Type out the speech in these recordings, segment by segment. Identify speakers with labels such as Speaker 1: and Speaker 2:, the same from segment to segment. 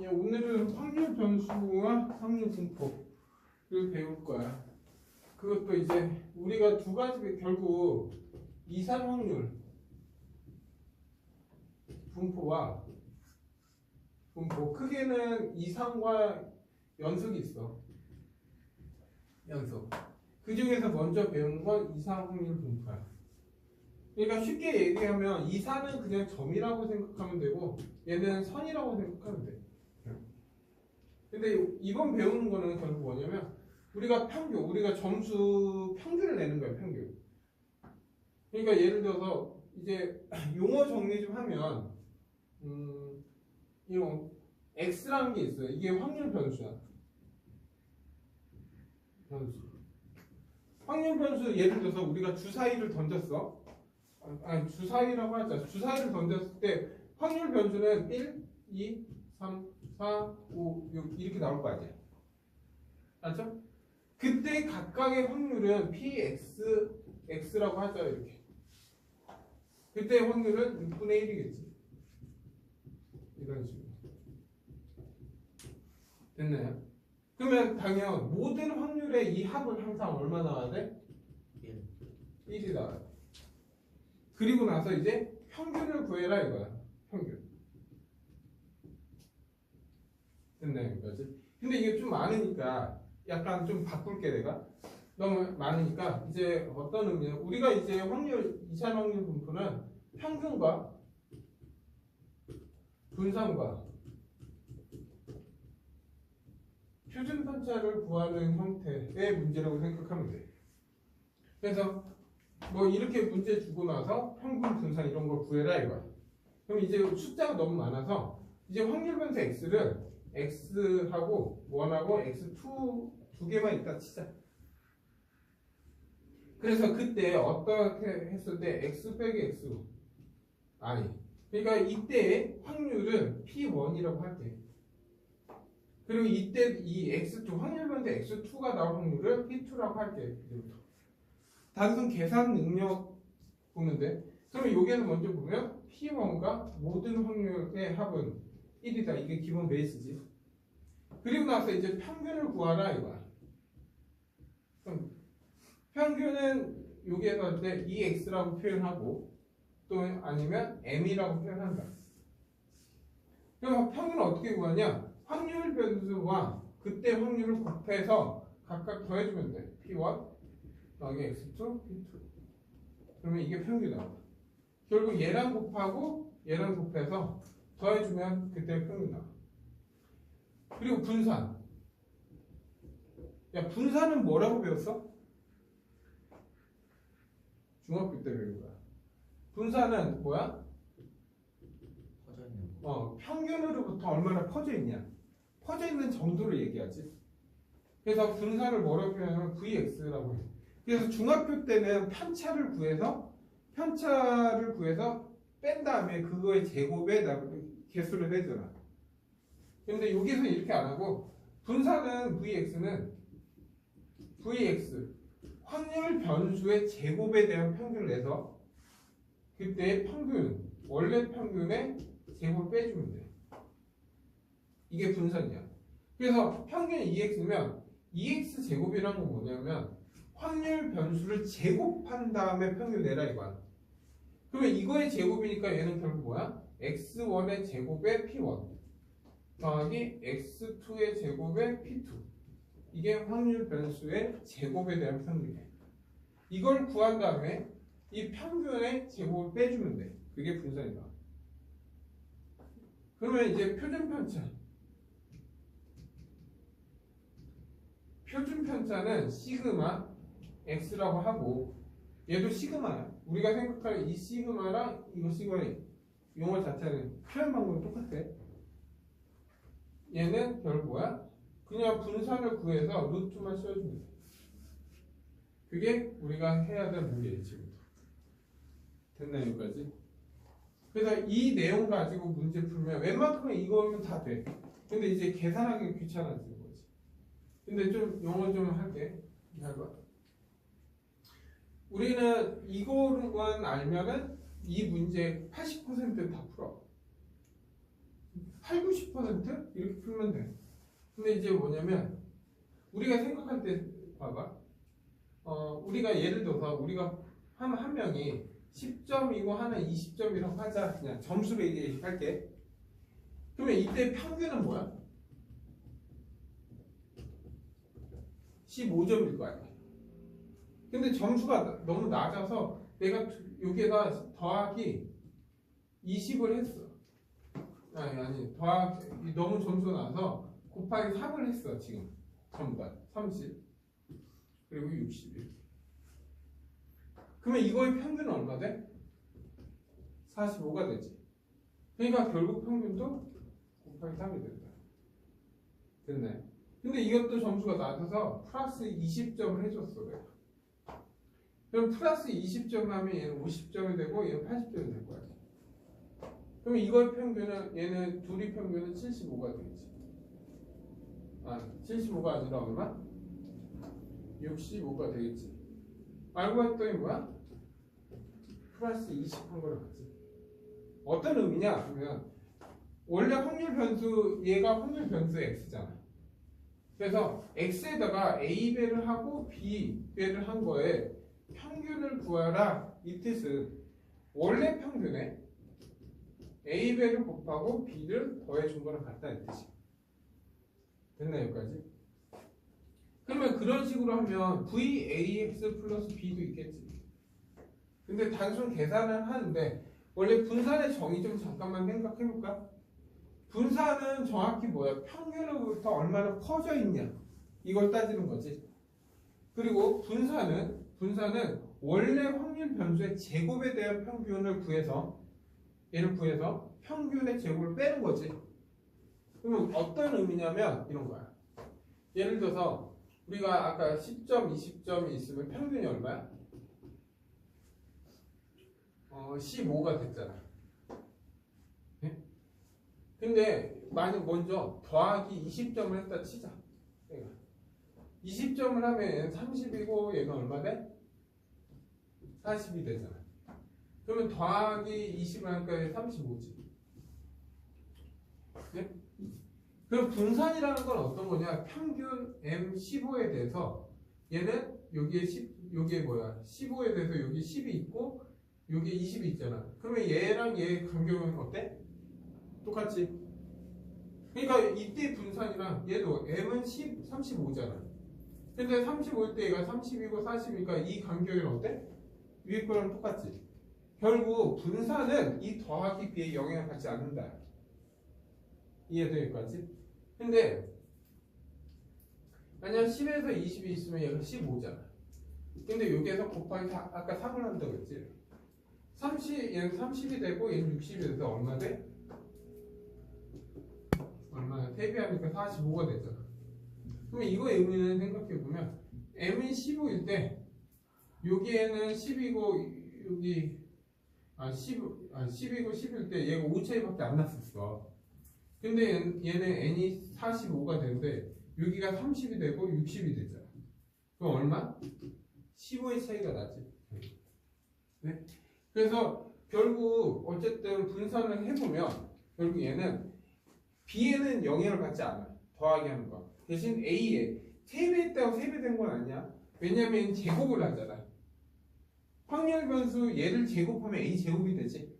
Speaker 1: 오늘은 확률 변수와 확률 분포를 배울 거야. 그것도 이제 우리가 두 가지 결국 이산 확률 분포와 분포 크게는 이산과 연속이 있어. 연속. 그 중에서 먼저 배우는 건 이산 확률 분포야. 그러니까 쉽게 얘기하면 이산은 그냥 점이라고 생각하면 되고 얘는 선이라고 생각하면 돼. 근데 이번 배우는 거는 결국 뭐냐면 우리가 평균, 우리가 점수 평균을 내는 거야, 평균. 그러니까 예를 들어서 이제 용어 정리 좀 하면 이런 x라는 게 있어요. 이게 확률 변수야. 변수. 확률 변수 예를 들어서 우리가 주사위를 던졌어. 아니 주사위라고 하자. 주사위를 던졌을 때 확률 변수는 1, 2, 3, 4, 5, 6 이렇게 나올 거 아니야. 맞죠? 그때 각각의 확률은 px라고 하자 이렇게. 그때 확률은 6분의 1이겠지. 이런 식으로. 됐나요? 그러면 당연 모든 확률의 이 합은 항상 얼마 나와야 돼? 1이 나와야 돼. 그리고 나서 이제 평균을 구해라 이거야. 평균. 됐나요? 여기까지? 근데 이게 좀 많으니까 약간 좀 바꿀게 내가. 너무 많으니까 이제 어떤 의미냐? 우리가 이제 확률, 이산 확률 분포는 평균과 분산과 표준 편차를 구하는 형태의 문제라고 생각하면 돼. 그래서 뭐 이렇게 문제 주고 나서 평균, 분산 이런 걸 구해라 이거야. 그럼 이제 숫자가 너무 많아서 이제 확률 변수 x를 x하고 1하고 x2 두 개만 있다 치자. 그래서 그때 어떻게 했을 때 x 빼기 x 아니 그러니까 이때 확률은 p1이라고 할게. 그리고 이때 이 x2 확률 변수 x2가 나올 확률을 p2라고 할게. 단순 계산 능력 보는데 그러면 여기에서 먼저 보면 p1과 모든 확률의 합은 1이다. 이게 기본 베이스지. 그리고 나서 이제 평균을 구하라 이거야. 평균은 여기에서 할 때 EX라고 표현하고 또 아니면 M이라고 표현한다. 그럼 평균은 어떻게 구하냐? 확률 변수와 그때 확률을 곱해서 각각 더해주면 돼. P1 더하기 X2, P2. 그러면 이게 평균이다. 결국 얘랑 곱하고 얘랑 곱해서 더해주면 그때 평균 나와. 그리고 분산. 야, 분산은 뭐라고 배웠어? 중학교 때 배운 거야. 분산은 뭐야?
Speaker 2: 퍼져 있는 거.
Speaker 1: 평균으로부터 얼마나 퍼져 있냐. 퍼져 있는 정도를 얘기하지. 그래서 분산을 뭐라고 표현하면 VX라고 해. 그래서 중학교 때는 편차를 구해서 뺀 다음에 그거의 제곱에 개수를 해주라. 근데 여기서 이렇게 안 하고 분산은 VX는 VX 확률 변수의 제곱에 대한 평균을 내서 그때 평균 원래 평균의 제곱 빼주면 돼. 이게 분산이야. 그래서 평균이 2x면 2x 제곱이라는 건 뭐냐면 확률 변수를 제곱한 다음에 평균 내라 이거야. 그러면 이거의 제곱이니까 얘는 결국 뭐야? x1의 제곱에 p1 더하기 x2의 제곱에 p2. 이게 확률 변수의 제곱에 대한 평균이에요. 이걸 구한 다음에 이 평균의 제곱을 빼주면 돼. 그게 분산이다. 그러면 이제 표준 편차. 표준 편차는 시그마 x라고 하고 얘도 시그마야. 우리가 생각하는 이 시그마랑 이거 시그마의 용어 자체는 표현 방법이 똑같아. 얘는 결국 뭐야? 그냥 분산을 구해서 루트만 씌워주면 돼. 그게 우리가 해야 될 문제예요, 지금부터. 됐나요, 여기까지? 그래서 이 내용 가지고 문제 풀면 웬만큼은 이거면 다 돼. 근데 이제 계산하기 귀찮아지는 거지. 근데 좀 영어 좀 할게. 해봐. 우리는 이거만 알면은 이 문제 80% 다 풀어. 8, 90% 이렇게 풀면 돼. 근데 이제 뭐냐면 우리가 생각할 때 봐봐. 우리가 예를 들어서 우리가 한 명이 10점이고 하나 20점이라고 하자. 그냥 점수로 얘기할게. 그러면 이때 평균은 뭐야? 15점일 거 아니야. 근데 점수가 너무 낮아서 내가 여기에다 더하기 20을 했어. 아니 더하기 너무 점수가 나서 곱하기 3을 했어. 지금 전부 다 30 그리고 60 이렇게. 그러면 이거의 평균은 얼마 돼? 45가 되지. 그러니까 결국 평균도 곱하기 3이 된다. 됐네. 근데 이것도 점수가 낮아서 플러스 20점을 해줬어. 내가. 그럼 플러스 20점 하면 얘는 50점이 되고 얘는 80점이 될 거야. 그럼 이거의 평균은 얘는 둘이 평균은 75가 되겠지. 75가 아니라 얼마? 65가 되겠지. 알고 했더니 뭐야? 플러스 20 한 거랑 같지. 어떤 의미냐? 그러면 원래 확률 변수 얘가 확률 변수 x잖아. 그래서 x에다가 a배를 하고 b배를 한 거에 평균을 구하라 이 뜻은 원래 평균에 a배를 곱하고 b를 더해준 거랑 같다 이 뜻이야. 됐나 여기까지? 그러면 그런 식으로 하면 vax 플러스 b도 있겠지. 근데 단순 계산을 하는데 원래 분산의 정의 좀 잠깐만 생각해볼까? 분산은 정확히 뭐야? 평균으로부터 얼마나 커져 있냐 이걸 따지는 거지. 그리고 분산은 원래 확률 변수의 제곱에 대한 평균을 구해서 얘를 구해서 평균의 제곱을 빼는 거지. 그러면 어떤 의미냐면 이런 거야. 예를 들어서 우리가 아까 10점, 20점이 있으면 평균이 얼마야? 15가 됐잖아. 네? 근데 만약 먼저 더하기 20점을 했다 치자. 20점을 하면 얘는 30이고 얘는 얼마 돼? 40이 되잖아. 그러면 더하기 20을 하니까 35지. 네? 그럼 분산이라는 건 어떤 거냐? 평균 M15에 대해서 얘는 여기에 뭐야? 15에 대해서 여기 10이 있고 여기에 20이 있잖아. 그러면 얘랑 얘의 간격은 어때? 똑같지? 그러니까 이때 분산이랑 얘도 M은 35잖아. 근데 35일 때 얘가 30이고 40이니까 이 간격은 어때? 위에 거랑 똑같지? 결국 분산은 이 더하기 비에 영향을 받지 않는다. 이해돼 여기까지? 근데 만약 10에서 20이 있으면 얘가 15잖아. 근데 여기에서 곱하기 아까 3을 한다고 했지? 얘는 30이 되고 얘는 60이 돼서 얼마 돼? 얼마야? 대비하니까 45가 됐잖아. 그러면 이거의 의미는 생각해보면 m이 15일 때 여기에는 10이고 여기 10이고 10일 때 얘가 5차이밖에 안 났었어. 근데 얘는 n이 45가 되는데 여기가 30이 되고 60이 됐잖아. 그럼 얼마? 15의 차이가 나지. 네? 그래서 결국 어쨌든 분산을 해보면 결국 얘는 b에는 영향을 받지 않아. 더하기 하는 거. 대신 a에 3배 했다고 3배 된 건 아니야. 왜냐면 제곱을 하잖아. 확률 변수 얘를 제곱하면 a 제곱이 되지.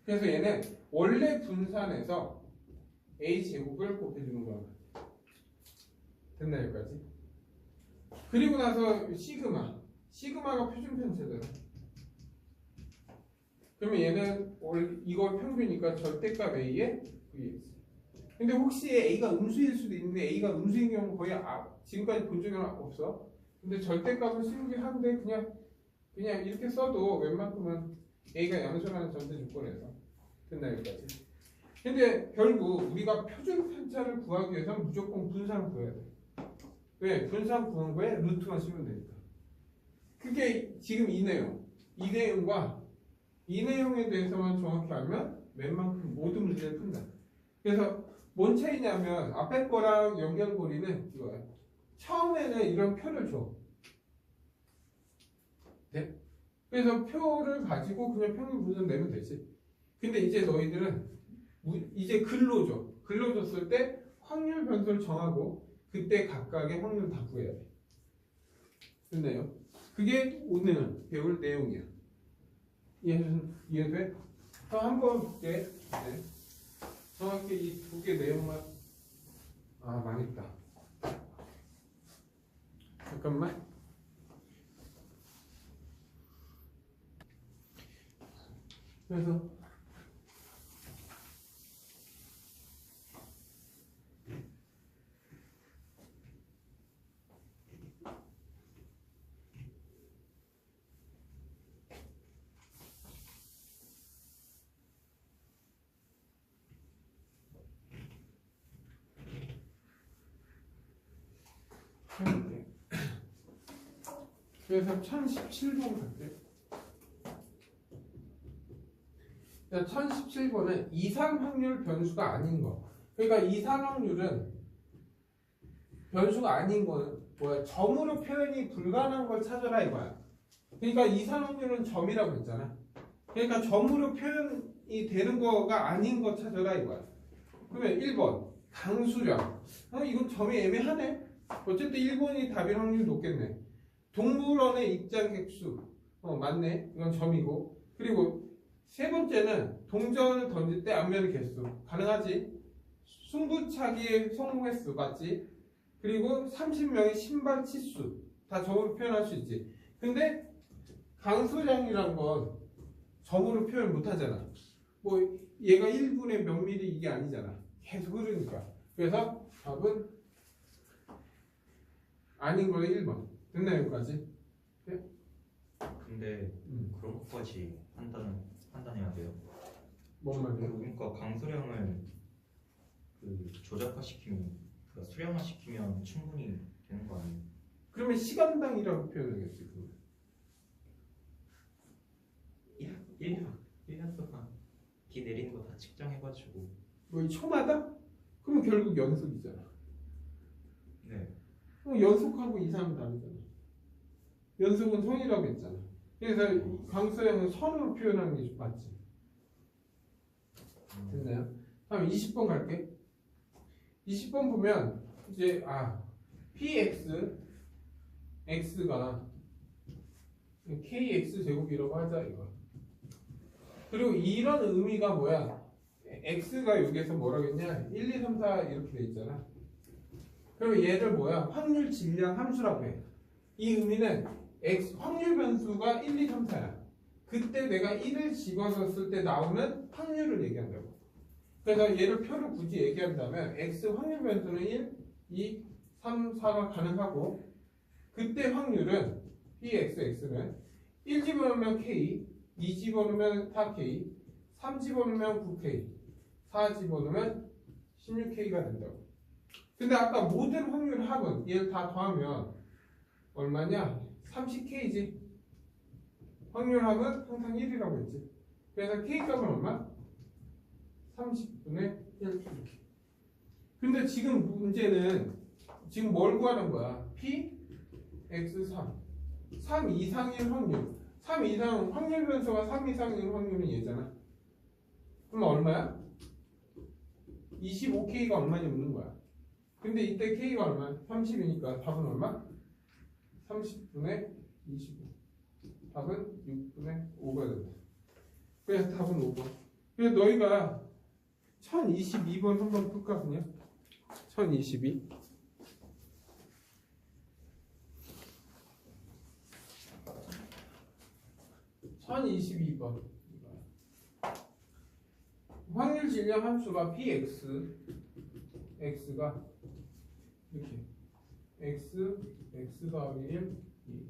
Speaker 1: 그래서 얘는 원래 분산에서 a 제곱을 곱해주는 거야. 됐나 여기까지? 그리고 나서 시그마가 표준 편차잖아. 그러면 얘는 이거 평균이니까 절대값 a에 vx. 근데 혹시 a가 음수일 수도 있는데 a가 음수인 경우 거의 지금까지 본 적은 없어. 근데 절대값을 쓰긴 한데 그냥 이렇게 써도 웬만큼은 a가 양수라는 전제 조건에서 됐나 여기까지. 근데 결국 우리가 표준 편차를 구하기 위해서는 무조건 분산을 구해야 돼. 왜? 분산 구한 거에 루트만 씌우면 되니까. 그게 지금 이 내용과 이 내용에 대해서만 정확히 알면 웬만큼 모든 문제를 푼다. 그래서 뭔 차이냐면 앞에 거랑 연결고리는 이거야. 처음에는 이런 표를 줘. 네? 그래서 표를 가지고 그냥 평균 분산 내면 되지. 근데 이제 너희들은 이제 글로 줘. 글러줬을 때 확률 변수를 정하고 그때 각각의 확률 다 구해야 돼. 됐나요? 그게 오늘 배울 내용이야. 이해돼? 그럼 한번 볼게. 네. 정확히 이 두 개 내용만. 아, 망했다. 잠깐만. 그래서 그래서 1017번 갈게. 1017번은 이상 확률 변수가 아닌 거. 그러니까 이상 확률은 변수가 아닌 거는 뭐야? 점으로 표현이 불가능한 걸 찾아라 이거야. 그러니까 이상 확률은 점이라고 했잖아. 그러니까 점으로 표현이 되는 거가 아닌 거 찾아라 이거야. 그러면 1번 강수량. 이건 점이 애매하네. 어쨌든 1번이 답일 확률이 높겠네. 동물원의 입장객 수. 맞네. 이건 점이고. 그리고 세 번째는 동전을 던질 때 앞면의 개수. 가능하지? 승부차기의 성공 횟수. 맞지? 그리고 30명의 신발 치수. 다 점으로 표현할 수 있지. 근데 강수량이란 건 점으로 표현 못 하잖아. 뭐 얘가 1분의 몇 미리 이게 아니잖아. 계속 흐르니까. 그래서 답은 아닌 거는 1번. 됐나요, 여기까지? 네?
Speaker 2: 근데 그런 것까지 판단해야 돼요.
Speaker 1: 뭔 말이야?
Speaker 2: 그러니까 강수량을 그 조작화시키면, 그러니까 수량화시키면 충분히 되는 거 아니에요?
Speaker 1: 그러면 시간당이라고 표현하겠지. 그거.
Speaker 2: 1년 동안 비 내리는 거 다 측정해가지고.
Speaker 1: 뭐 이 초마다? 그러면 결국 연속이잖아.
Speaker 2: 네.
Speaker 1: 연속하고 이상은 다르잖아. 연속은 선이라고 했잖아. 그래서 강수량은 선으로 표현하는 게 맞지. 됐나요? 다음 20번 갈게. 20번 보면 이제 px x가 kx 제곱이라고 하자 이거. 그리고 이런 의미가 뭐야? x가 여기에서 뭐라고 했냐? 1, 2, 3, 4 이렇게 돼 있잖아. 그러면 얘를 뭐야? 확률 질량 함수라고 해. 이 의미는 x 확률 변수가 1, 2, 3, 4야. 그때 내가 1을 집어넣었을 때 나오는 확률을 얘기한다고. 그래서 얘를 표를 굳이 얘기한다면 x 확률 변수는 1, 2, 3, 4가 가능하고 그때 확률은 pxx는 1 집어넣으면 k, 2 집어넣으면 4k, 3 집어넣으면 9k, 4 집어넣으면 16k가 된다고. 근데 아까 모든 확률 합은 얘를 다 더하면 얼마냐? 30k지. 확률 합은 항상 1이라고 했지. 그래서 k값은 얼마? 30분의 1 이렇게. 근데 지금 문제는 지금 뭘 구하는 거야? p x3 3 이상일 확률. 3 이상 확률 변수가 3 이상일 확률은 얘잖아. 그럼 얼마야? 25k가 얼마냐 묻는 거야. 근데 이때 k가 얼마야? 30이니까 답은 얼마? 30분의 25. 답은 6분의 5가 된다. 그래서 답은 5번. 그래서 너희가 1022번 한번 풀까 그냥? 1022. 확률 질량 함수가 px x가 이렇게 x 더하기 1 2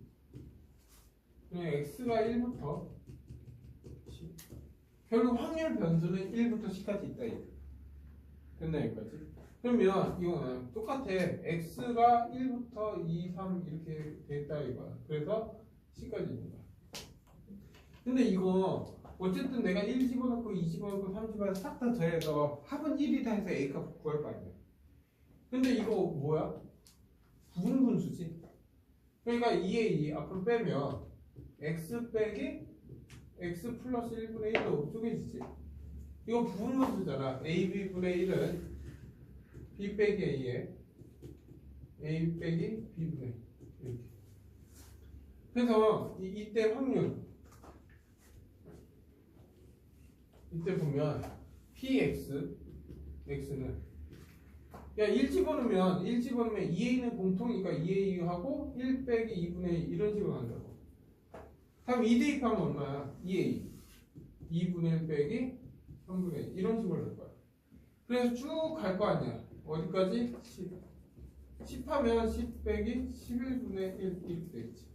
Speaker 1: 그냥 x가 1부터 10 결국 확률 변수는 1부터 10까지 있다 이거. 됐나 여기까지? 그러면 이거는 똑같아. x가 1부터 2, 3 이렇게 됐다 이거야. 그래서 10까지 있는 거야. 근데 이거 어쨌든 내가 1 집어넣고 2 집어넣고 3 집어넣고 싹 다 더해서 합은 1이다 해서 A값 구할 거 아니야. 근데 이거 뭐야? 부분분수지. 그러니까 2에 2 앞으로 빼면 x 빼기 x 플러스 1분의 1로 쪼개지지. 이거 부분분수잖아. AB분의 1은 B 빼기 A에 A 빼기 B분의 이렇게. 그래서 이때 확률 이때 보면 PX X는 야 1 집어넣으면 2A는 공통이니까 2A하고 1 빼기 2분의 1 이런 식으로 간다고. 그럼 2 대입하면 얼마야? 2A 2분의 1 빼기 3분의 1 이런 식으로 할 거야. 그래서 쭉 갈 거 아니야. 어디까지? 10. 10 하면 10 빼기 11분의 1 이렇게 되겠지.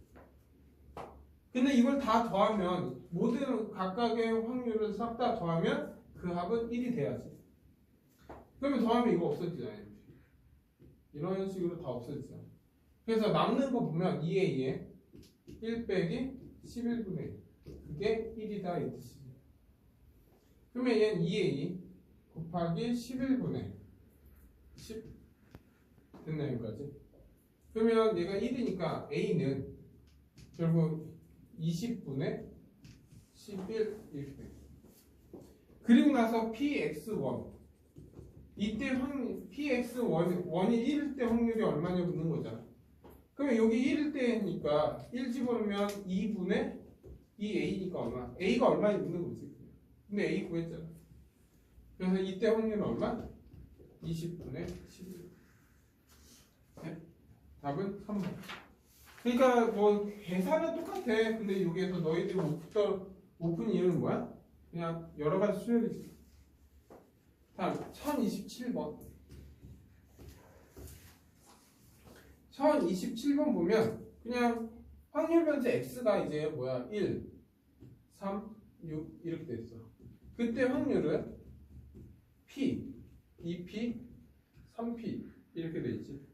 Speaker 1: 근데 이걸 다 더하면 모든 각각의 확률을 싹 다 더하면 그 합은 1이 돼야지. 그러면 더하면 이거 없어지잖아요. 이런 식으로 다 없어지잖아. 그래서 남는 거 보면 2A에 1 빼기 11분의 1 그게 1이다 이 뜻이지. 그러면 얘는 2A 곱하기 11분의 10 됐나 여기까지? 그러면 얘가 1이니까 A는 결국 20분의 11 이렇게 돼. 그리고 나서 PX1 이때 확률 PX1이 1일 때 확률이 얼마냐 묻는 거잖아. 그러면 여기 1일 때니까 1 집어넣으면 2분의 2A니까 얼마? A가 얼마냐 묻는 거지. 근데 A 구했잖아. 그래서 이때 확률은 얼마? 20분의 11. 네? 답은 3번. 그러니까 뭐 계산은 똑같아. 근데 여기에서 너희들이 오픈 이유는 뭐야? 그냥 여러 가지 수열이지. 다음 1027번. 1027번 보면 그냥 확률 변수 x가 이제 뭐야? 1, 3, 6 이렇게 돼 있어. 그때 확률은 p, 2p, 3p 이렇게 돼 있지.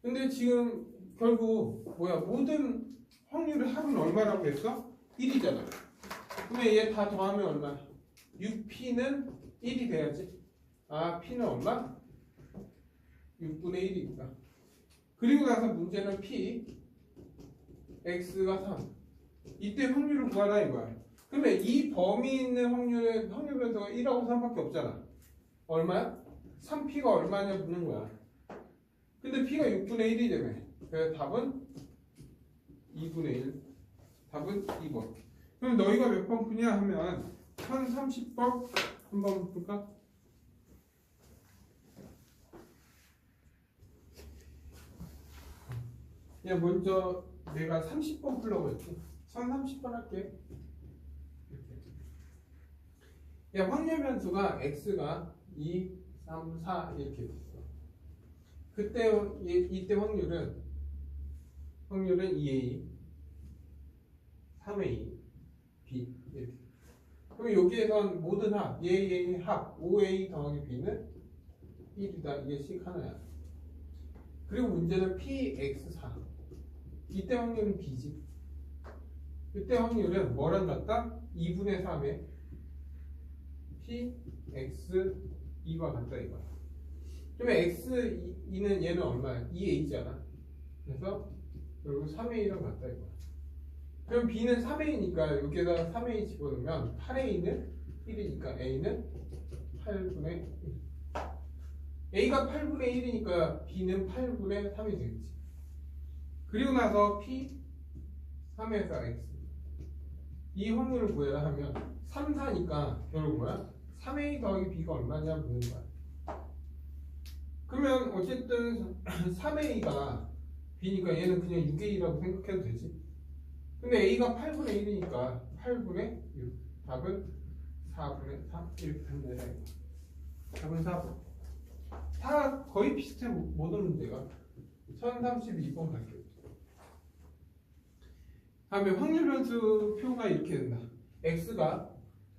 Speaker 1: 근데 지금 결국 뭐야? 모든 확률의 합은 얼마라고 했어? 1이잖아. 그러면 얘 다 더하면 얼마? 6p는 1이 돼야지. 아, p는 얼마? 6분의 1이니까. 그리고 나서 문제는 p x가 3. 이때 확률을 구하라 이거야. 그러면 이 범위 있는 확률 변수가 1하고 3밖에 없잖아. 얼마야? 3p가 얼마냐 묻는 거야. 근데 p가 6분의 1이잖아. 그래서 답은 2분의 1. 답은 2번. 그럼 너희가 몇 번 푸냐 하면 1030번 한번 볼까? 야, 먼저 내가 30번 풀려고 했지. 1030번 할게. 야, 확률 변수가 x가 2, 3, 4 이렇게 있어. 그때 이때 확률은 2A, 3A, B 이렇게. 그럼 여기에선 모든 합, A 합 5A 더하기 B는 1이다. 이게 식 하나야. 그리고 문제는 PX4. 이때 확률은 B지. 이때 확률은 뭐랑 같다? 2분의 3에 PX2와 같다 이거야. 그러면 X2는 얘는 얼마야? 2A잖아. 그래서 결국 3A랑 같다 이거야. 그럼 B는 3A니까 여기에다 3A 집어넣으면 8A는 1이니까 A는 8분의 1. A가 8분의 1이니까 B는 8분의 3이 되겠지. 그리고 나서 P 3에서 X 이 확률을 구해라 하면 3, 4니까 결국 뭐야? 3A 더하기 B가 얼마냐 묻는 거야. 그러면 어쨌든 3A가 B니까 얘는 그냥 6A라고 생각해도 되지. 근데 A가 8분의 1이니까 8분의 6. 답은 4분의 3 이렇게 된다. 답은 4번. 다 거의 비슷해 모든 문제가. 1032번 갈게요. 다음에 확률 변수 표가 이렇게 된다. x가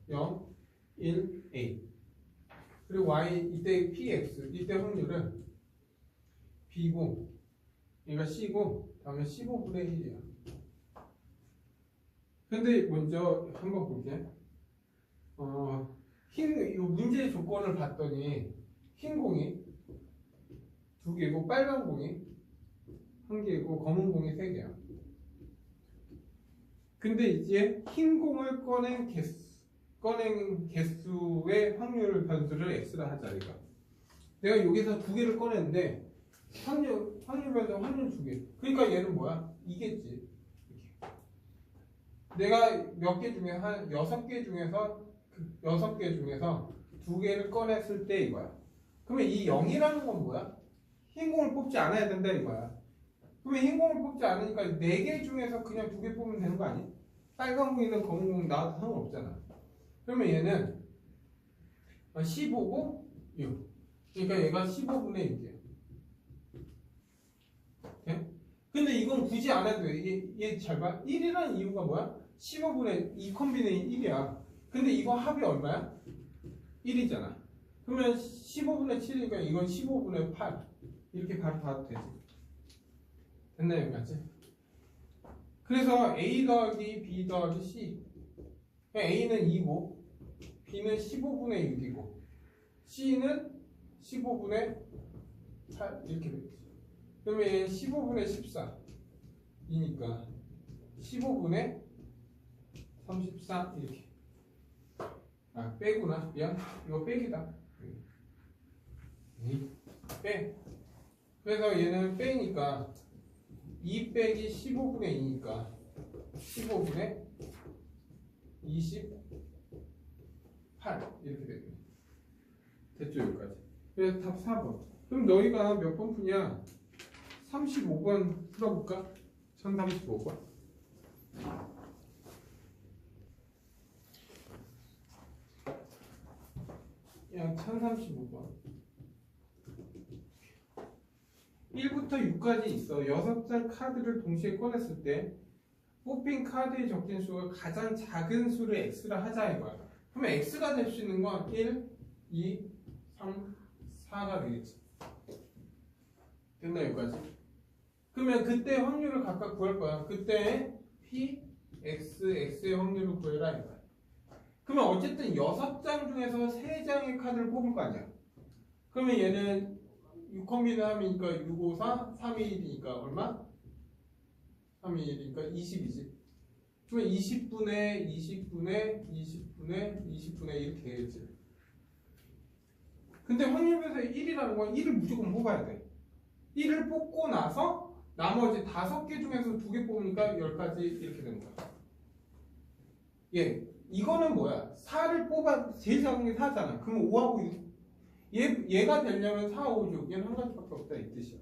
Speaker 1: 0, 1, a. 그리고 y 이때 px 이때 확률은 b고 얘가 c고 다음에 15분의 1이야. 근데 먼저 한번 볼게. 이 문제 조건을 봤더니 흰 공이 2개고 빨간 공이 1개고 검은 공이 3개야. 근데 이제 흰 공을 꺼낸 개수의 확률 변수를 x라 하자 이거. 내가 여기서 두 개를 꺼냈는데 확률 변동 확률 두 개. 그러니까 얘는 뭐야? 이겠지. 이렇게. 내가 몇 개 중에 한 6개 중에서 6개 중에서 두 개를 꺼냈을 때 이거야. 그러면 이 0이라는 건 뭐야? 흰 공을 뽑지 않아야 된다 이거야. 그러면 흰 공을 뽑지 않으니까 4개 중에서 그냥 두 개 뽑으면 되는 거 아니? 빨간 공이든 검은 공 나와도 상관없잖아. 그러면 얘는 15고 6. 그러니까 얘가 15분의 6이야. 네? 근데 이건 굳이 안 해도 돼. 얘 잘 봐. 1이라는 이유가 뭐야? 15분의 2 콤비네이 1이야. 근데 이거 합이 얼마야? 1이잖아. 그러면 15분의 7이니까 이건 15분의 8. 이렇게 바로 봐도 되지. 됐나요? 맞지? 그래서 A 더하기 B 더하기 C. A는 2고 B는 15분의 6이고 C는 15분의 8 이렇게 되겠지. 그러면 얘는 15분의 14이니까 15분의 34 이렇게. 아 빼구나. 미안. 이거 빼기다. 빼. 그래서 얘는 빼니까 2 빼기 15분의 2니까 15분의 28 이렇게 되겠네. 됐죠 여기까지. 그래서 답 4번. 그럼 너희가 몇 번 푸냐? 35번 풀어볼까? 1035번. 야 1035번. 1부터 6까지 있어. 6장 카드를 동시에 꺼냈을 때 뽑힌 카드의 적진 수가 가장 작은 수를 x라 하자 이거야. 그러면 x가 될 수 있는 건 1, 2, 3, 4가 되겠지. 됐나 여기까지? 그러면 그때 확률을 각각 구할 거야. 그때 p, x, x의 확률을 구해라 이거야. 그러면 어쨌든 6장 중에서 3장의 카드를 뽑을 거 아니야. 그러면 얘는 6콤비는 하니까 6, 5, 4, 3, 2, 1이니까 얼마? 3, 2, 1이니까 20이지. 그러면 20분의 20분의 20분의 20분의 이렇게 되겠지. 근데 확률에서 1이라는 건 1을 무조건 뽑아야 돼. 1을 뽑고 나서 나머지 5개 중에서 2개 뽑으니까 10가지 이렇게 되는 거야. 예, 이거는 뭐야? 4를 뽑아 제일 작은 게 4잖아. 그럼 5하고 6. 얘가 되려면 4, 5, 6. 얘는 한 가지밖에 없다 이 뜻이야.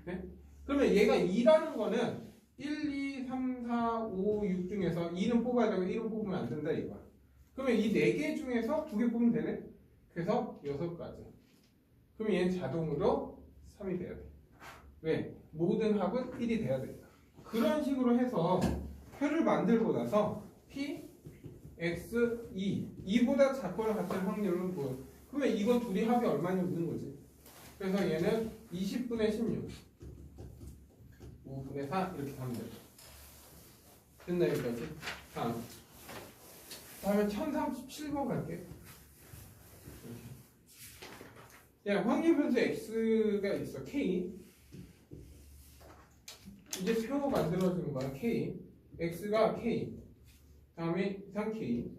Speaker 1: 네? 그러면 얘가 2라는 거는 1, 2, 3, 4, 5, 6 중에서 2는 뽑아야 되고 1은 뽑으면 안 된다 이거야. 그러면 이 4개 중에서 2개 뽑으면 되네? 그래서 6가지. 그럼 얘는 자동으로 3이 돼야 돼. 왜? 모든 합은 1이 돼야 된다. 그런 식으로 해서 표를 만들고 나서 P, X, 2보다 작거나 같은 확률은 뭐 그러면 이거 둘이 합이 얼마냐 묻는 거지. 그래서 얘는 20분의 16 5분의 4 이렇게 하면 돼. 됐나 여기까지? 다음에 1037번 갈게. 야, 확률 변수 x가 있어. k. 이제 표 만들어주는 거야. k. x가 k. 다음에 3k,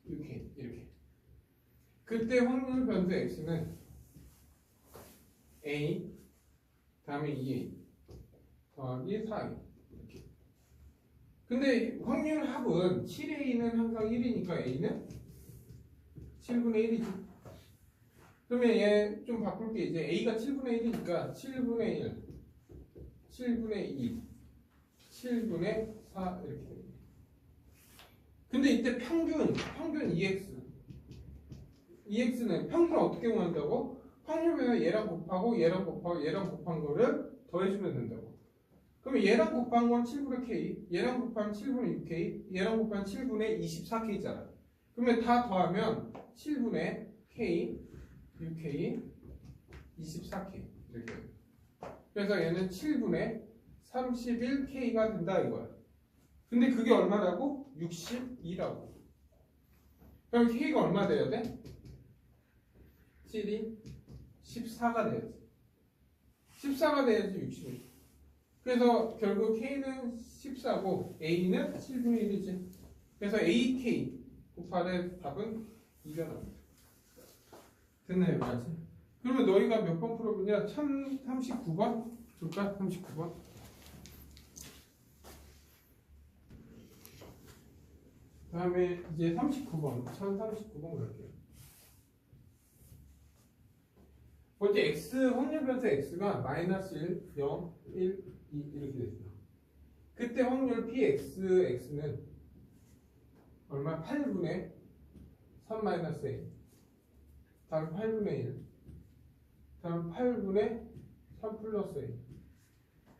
Speaker 1: 6k 이렇게. 그때 확률 변수 x는 a 다음에 2a 더하기 4a 이렇게. 근데 확률 합은 7a는 항상 1이니까 a는 7분의 1이지. 그러면 얘 좀 바꿀게. 이제 a가 7분의 1이니까 7분의 1, 7분의 2, 7분의 4 이렇게 됩니다. 근데 이때 평균 2x. 2x는 평균을 어떻게 구한다고? 확률에서 얘랑 곱하고 얘랑 곱하고 얘랑 곱한 거를 더해주면 된다고. 그러면 얘랑 곱한 건 7분의 k, 얘랑 곱하면 7분의 6k, 얘랑 곱하면 7분의 24k잖아. 그러면 다 더하면 7분의 k, 6k, 24k 이렇게. 그래서 얘는 7분의 31k가 된다 이거야. 근데 그게 얼마라고? 62라고. 그럼 k가 얼마 돼야 돼? 7이 14가 돼야지. 14가 돼야지 60. 그래서 결국 k는 14고 a는 7분의 1이지. 그래서 ak 곱하는 답은 2가 나옵니다. 됐나요? 여기까지? 그러면 너희가 몇 번 풀어보냐? 1039번? 줄까? 39번? 그 다음에 이제 39번, 1039번 갈게요. 먼저 x, 확률 변수 x가 마이너스 1, 0, 1, 2 이렇게 됐어요. 그때 확률 px는 얼마? 8분의 3 마이너스 a. 다음 8분의 1. 다음 8분의 3 플러스 a.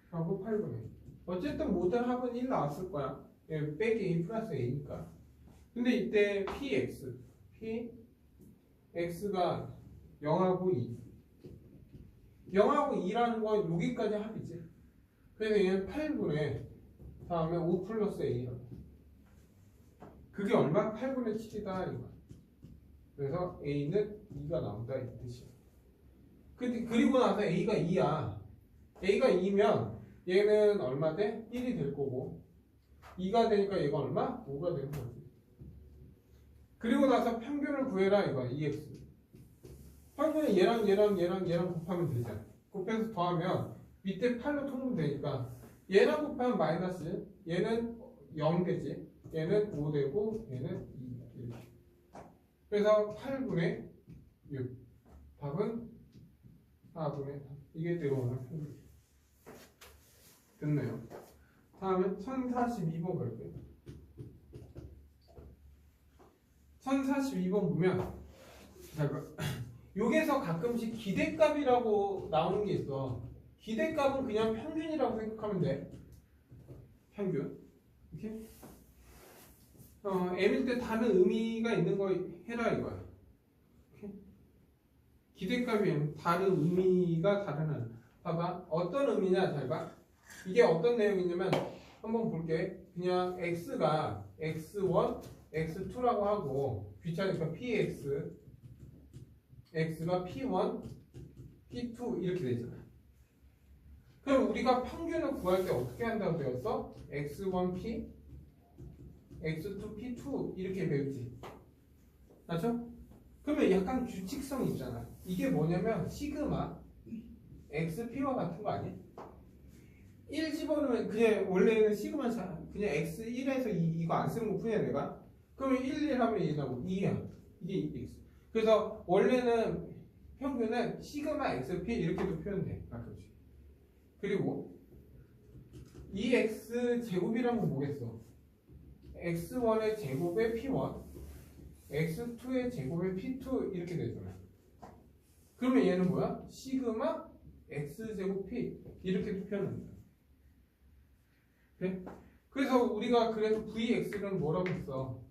Speaker 1: 하고 8분의 1. 어쨌든 모든 합은 1 나왔을 거야. 빼기 a 플러스 a니까. 근데 이때 px가 0하고 2. 0하고 2라는 건 여기까지 합이지. 그래서 얘는 8분의 다음에 5 플러스 a라고. 그게 얼마? 8분의 7이다 이거. 그래서 a는 2가 나온다 이 뜻이야. 그리고 나서 a가 2야. a가 2면 얘는 얼마 돼? 1이 될 거고 2가 되니까 얘가 얼마? 5가 되는 거지. 그리고 나서 평균을 구해라 이거야. EX. 평균은 얘랑 곱하면 되잖아. 곱해서 더하면 밑에 8로 통분되니까 얘랑 곱하면 마이너스, 얘는 0 되지, 얘는 5 되고 얘는 2 이렇게. 그래서 8분의 6. 답은 4분의 3. 이게 들어오는 평균. 됐네요. 다음에 1042번 갈게요. 1042번 보면 여기서 가끔씩 기대값이라고 나오는 게 있어. 기대값은 그냥 평균이라고 생각하면 돼. 평균. 이렇게. M일 때 다른 의미가 있는 거 해라 이거야. 이렇게. 기대값이 다른 의미가 다른 하나. 봐봐. 어떤 의미냐 잘 봐. 이게 어떤 내용이냐면 한번 볼게. 그냥 x가 x1, x2라고 하고 귀찮으니까 px, x가 p1, p2 이렇게 되잖아. 그럼 우리가 평균을 구할 때 어떻게 한다고 배웠어? x1p, x2p2 이렇게 배웠지. 맞죠? 그러면 약간 규칙성이 있잖아. 이게 뭐냐면 시그마 xp와 같은 거 아니야? 1 집어넣으면 그냥 원래는 시그마 그냥 x1에서 이거 안 쓰는 거 뿐이야 내가. 그러면 1 하면 2 나오고 2야. 이게 x. 그래서 원래는 평균은 시그마 xp 이렇게도 표현돼. 가끔씩. 그리고 이 x 제곱이란 건 뭐겠어? x1의 제곱의 p1, x2의 제곱의 p2 이렇게 되잖아. 그러면 얘는 뭐야? 시그마 x 제곱 p 이렇게도 표현한다. 그래? 그래서 우리가 그래서 vx는 뭐라고 했어?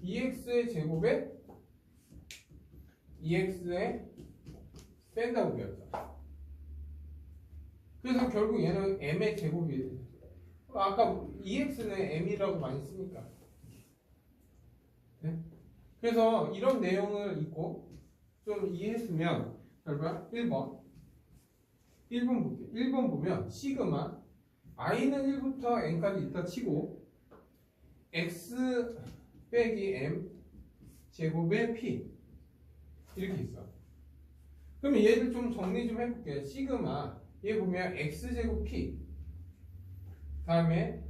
Speaker 1: 2x의 제곱에 2x의 뺀다고 배웠잖아. 그래서 결국 얘는 m의 제곱이 아까 2x는 m이라고 많이 쓰니까. 네? 그래서 이런 내용을 읽고 좀 이해했으면 잘 봐. 1번 볼게. 1번 보면 시그마 i는 1부터 n까지 있다 치고 x 빼기 m 제곱의 p 이렇게 있어. 그러면 얘를 좀 정리 좀 해볼게. 시그마 얘 보면 x제곱 p 다음에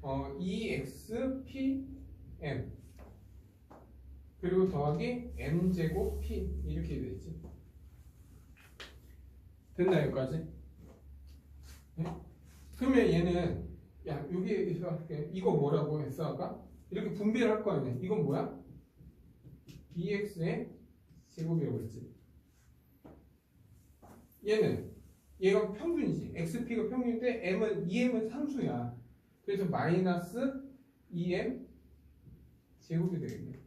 Speaker 1: 2xp m 그리고 더하기 m제곱 p 이렇게 되지. 됐나 여기까지? 네? 그러면 얘는 야 여기에서 할게. 이거 뭐라고 했어 아까? 이렇게 분배를 할 거 아니야. 이건 뭐야? bx의 제곱이라고 했지. 얘가 평균이지. xp가 평균인데 m은 2m은 상수야. 그래서 마이너스 2m 제곱이 되겠네.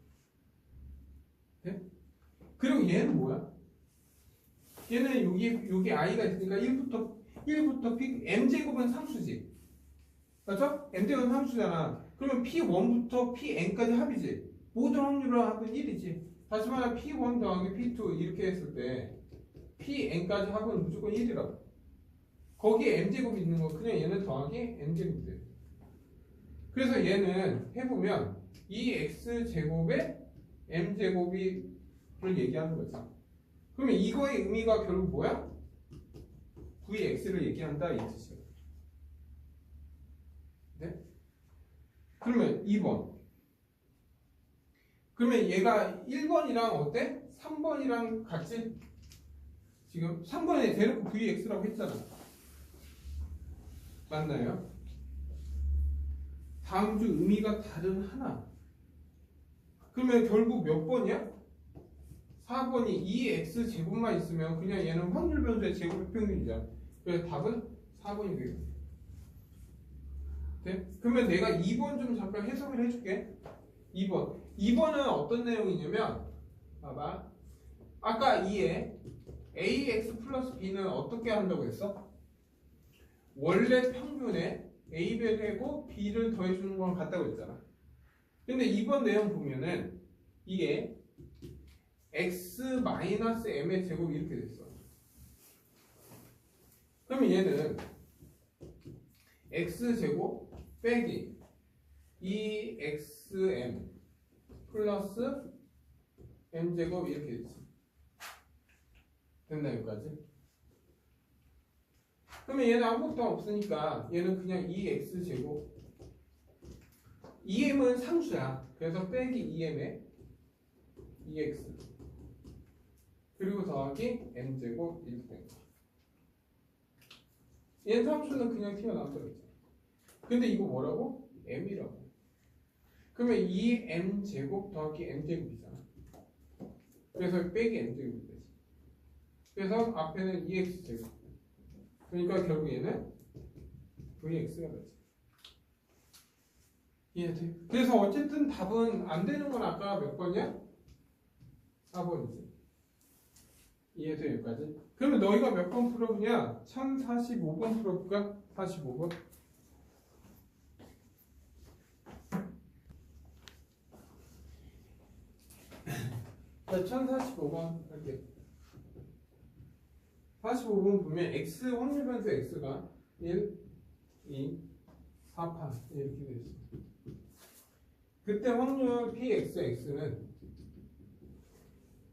Speaker 1: 네? 그리고 얘는 뭐야? 얘는 여기 i가 있으니까 1부터 p m제곱은 상수지. 맞죠? m제곱은 상수잖아. 그러면 p1부터 pn까지 합이지. 모든 확률로 합은 1이지. 다시 말하면 p1 더하기 p2 이렇게 했을 때 pn까지 합은 무조건 1이라고. 거기에 m제곱이 있는 거 그냥 얘는 더하기 n제곱이 돼. 그래서 얘는 해보면 2x제곱에 m제곱을 얘기하는 거지. 그러면 이거의 의미가 결국 뭐야? Vx를 얘기한다 이 뜻이야. 네? 그러면 2번. 그러면 얘가 1번이랑 어때? 3번이랑 같이? 지금 3번에 대놓고 Vx라고 했잖아. 맞나요? 다음 주 의미가 다른 하나. 그러면 결국 몇 번이야? 4번이 2x 제곱만 있으면 그냥 얘는 확률 변수의 제곱의 평균이잖아. 그래서 답은 4번이 되겠네. 네? 그러면 내가 2번 좀 잠깐 해석을 해줄게. 2번. 2번은 어떤 내용이냐면, 봐봐. 아까 2에 ax 플러스 b는 어떻게 한다고 했어? 원래 평균에 a를 해고 b를 더해주는 건 같다고 했잖아. 근데 2번 내용 보면은 이게 x-m의 제곱이 이렇게 됐어. 그러면 얘는 x제곱 빼기 2xm 플러스 m제곱 이렇게 됐어. 됐나 여기까지? 그러면 얘는 아무것도 없으니까 얘는 그냥 2x제곱 2m은 상수야. 그래서 빼기 2m에 2x 그리고 더하기 m제곱 이렇게 된 거야. 얘는 상수는 그냥 튀어나왔더랬잖아. 근데 이거 뭐라고? m이라고. 그러면 2m제곱 더하기 m제곱이잖아. 그래서 빼기 m제곱이 되지. 그래서 앞에는 2x제곱. 그러니까 결국 얘는 vx가 되지. 이해돼? 그래서 어쨌든 답은 안 되는 건 아까 몇 번이야? 4번이지. 이해돼 여기까지? 그러면 너희가 몇 번 풀어보냐? 1045번 풀어볼까? 45번. 자, 1045번 할게. 45번 보면 x 확률 변수 x가 1, 2, 4, 8 이렇게 돼 있어. 그때 확률 pxx는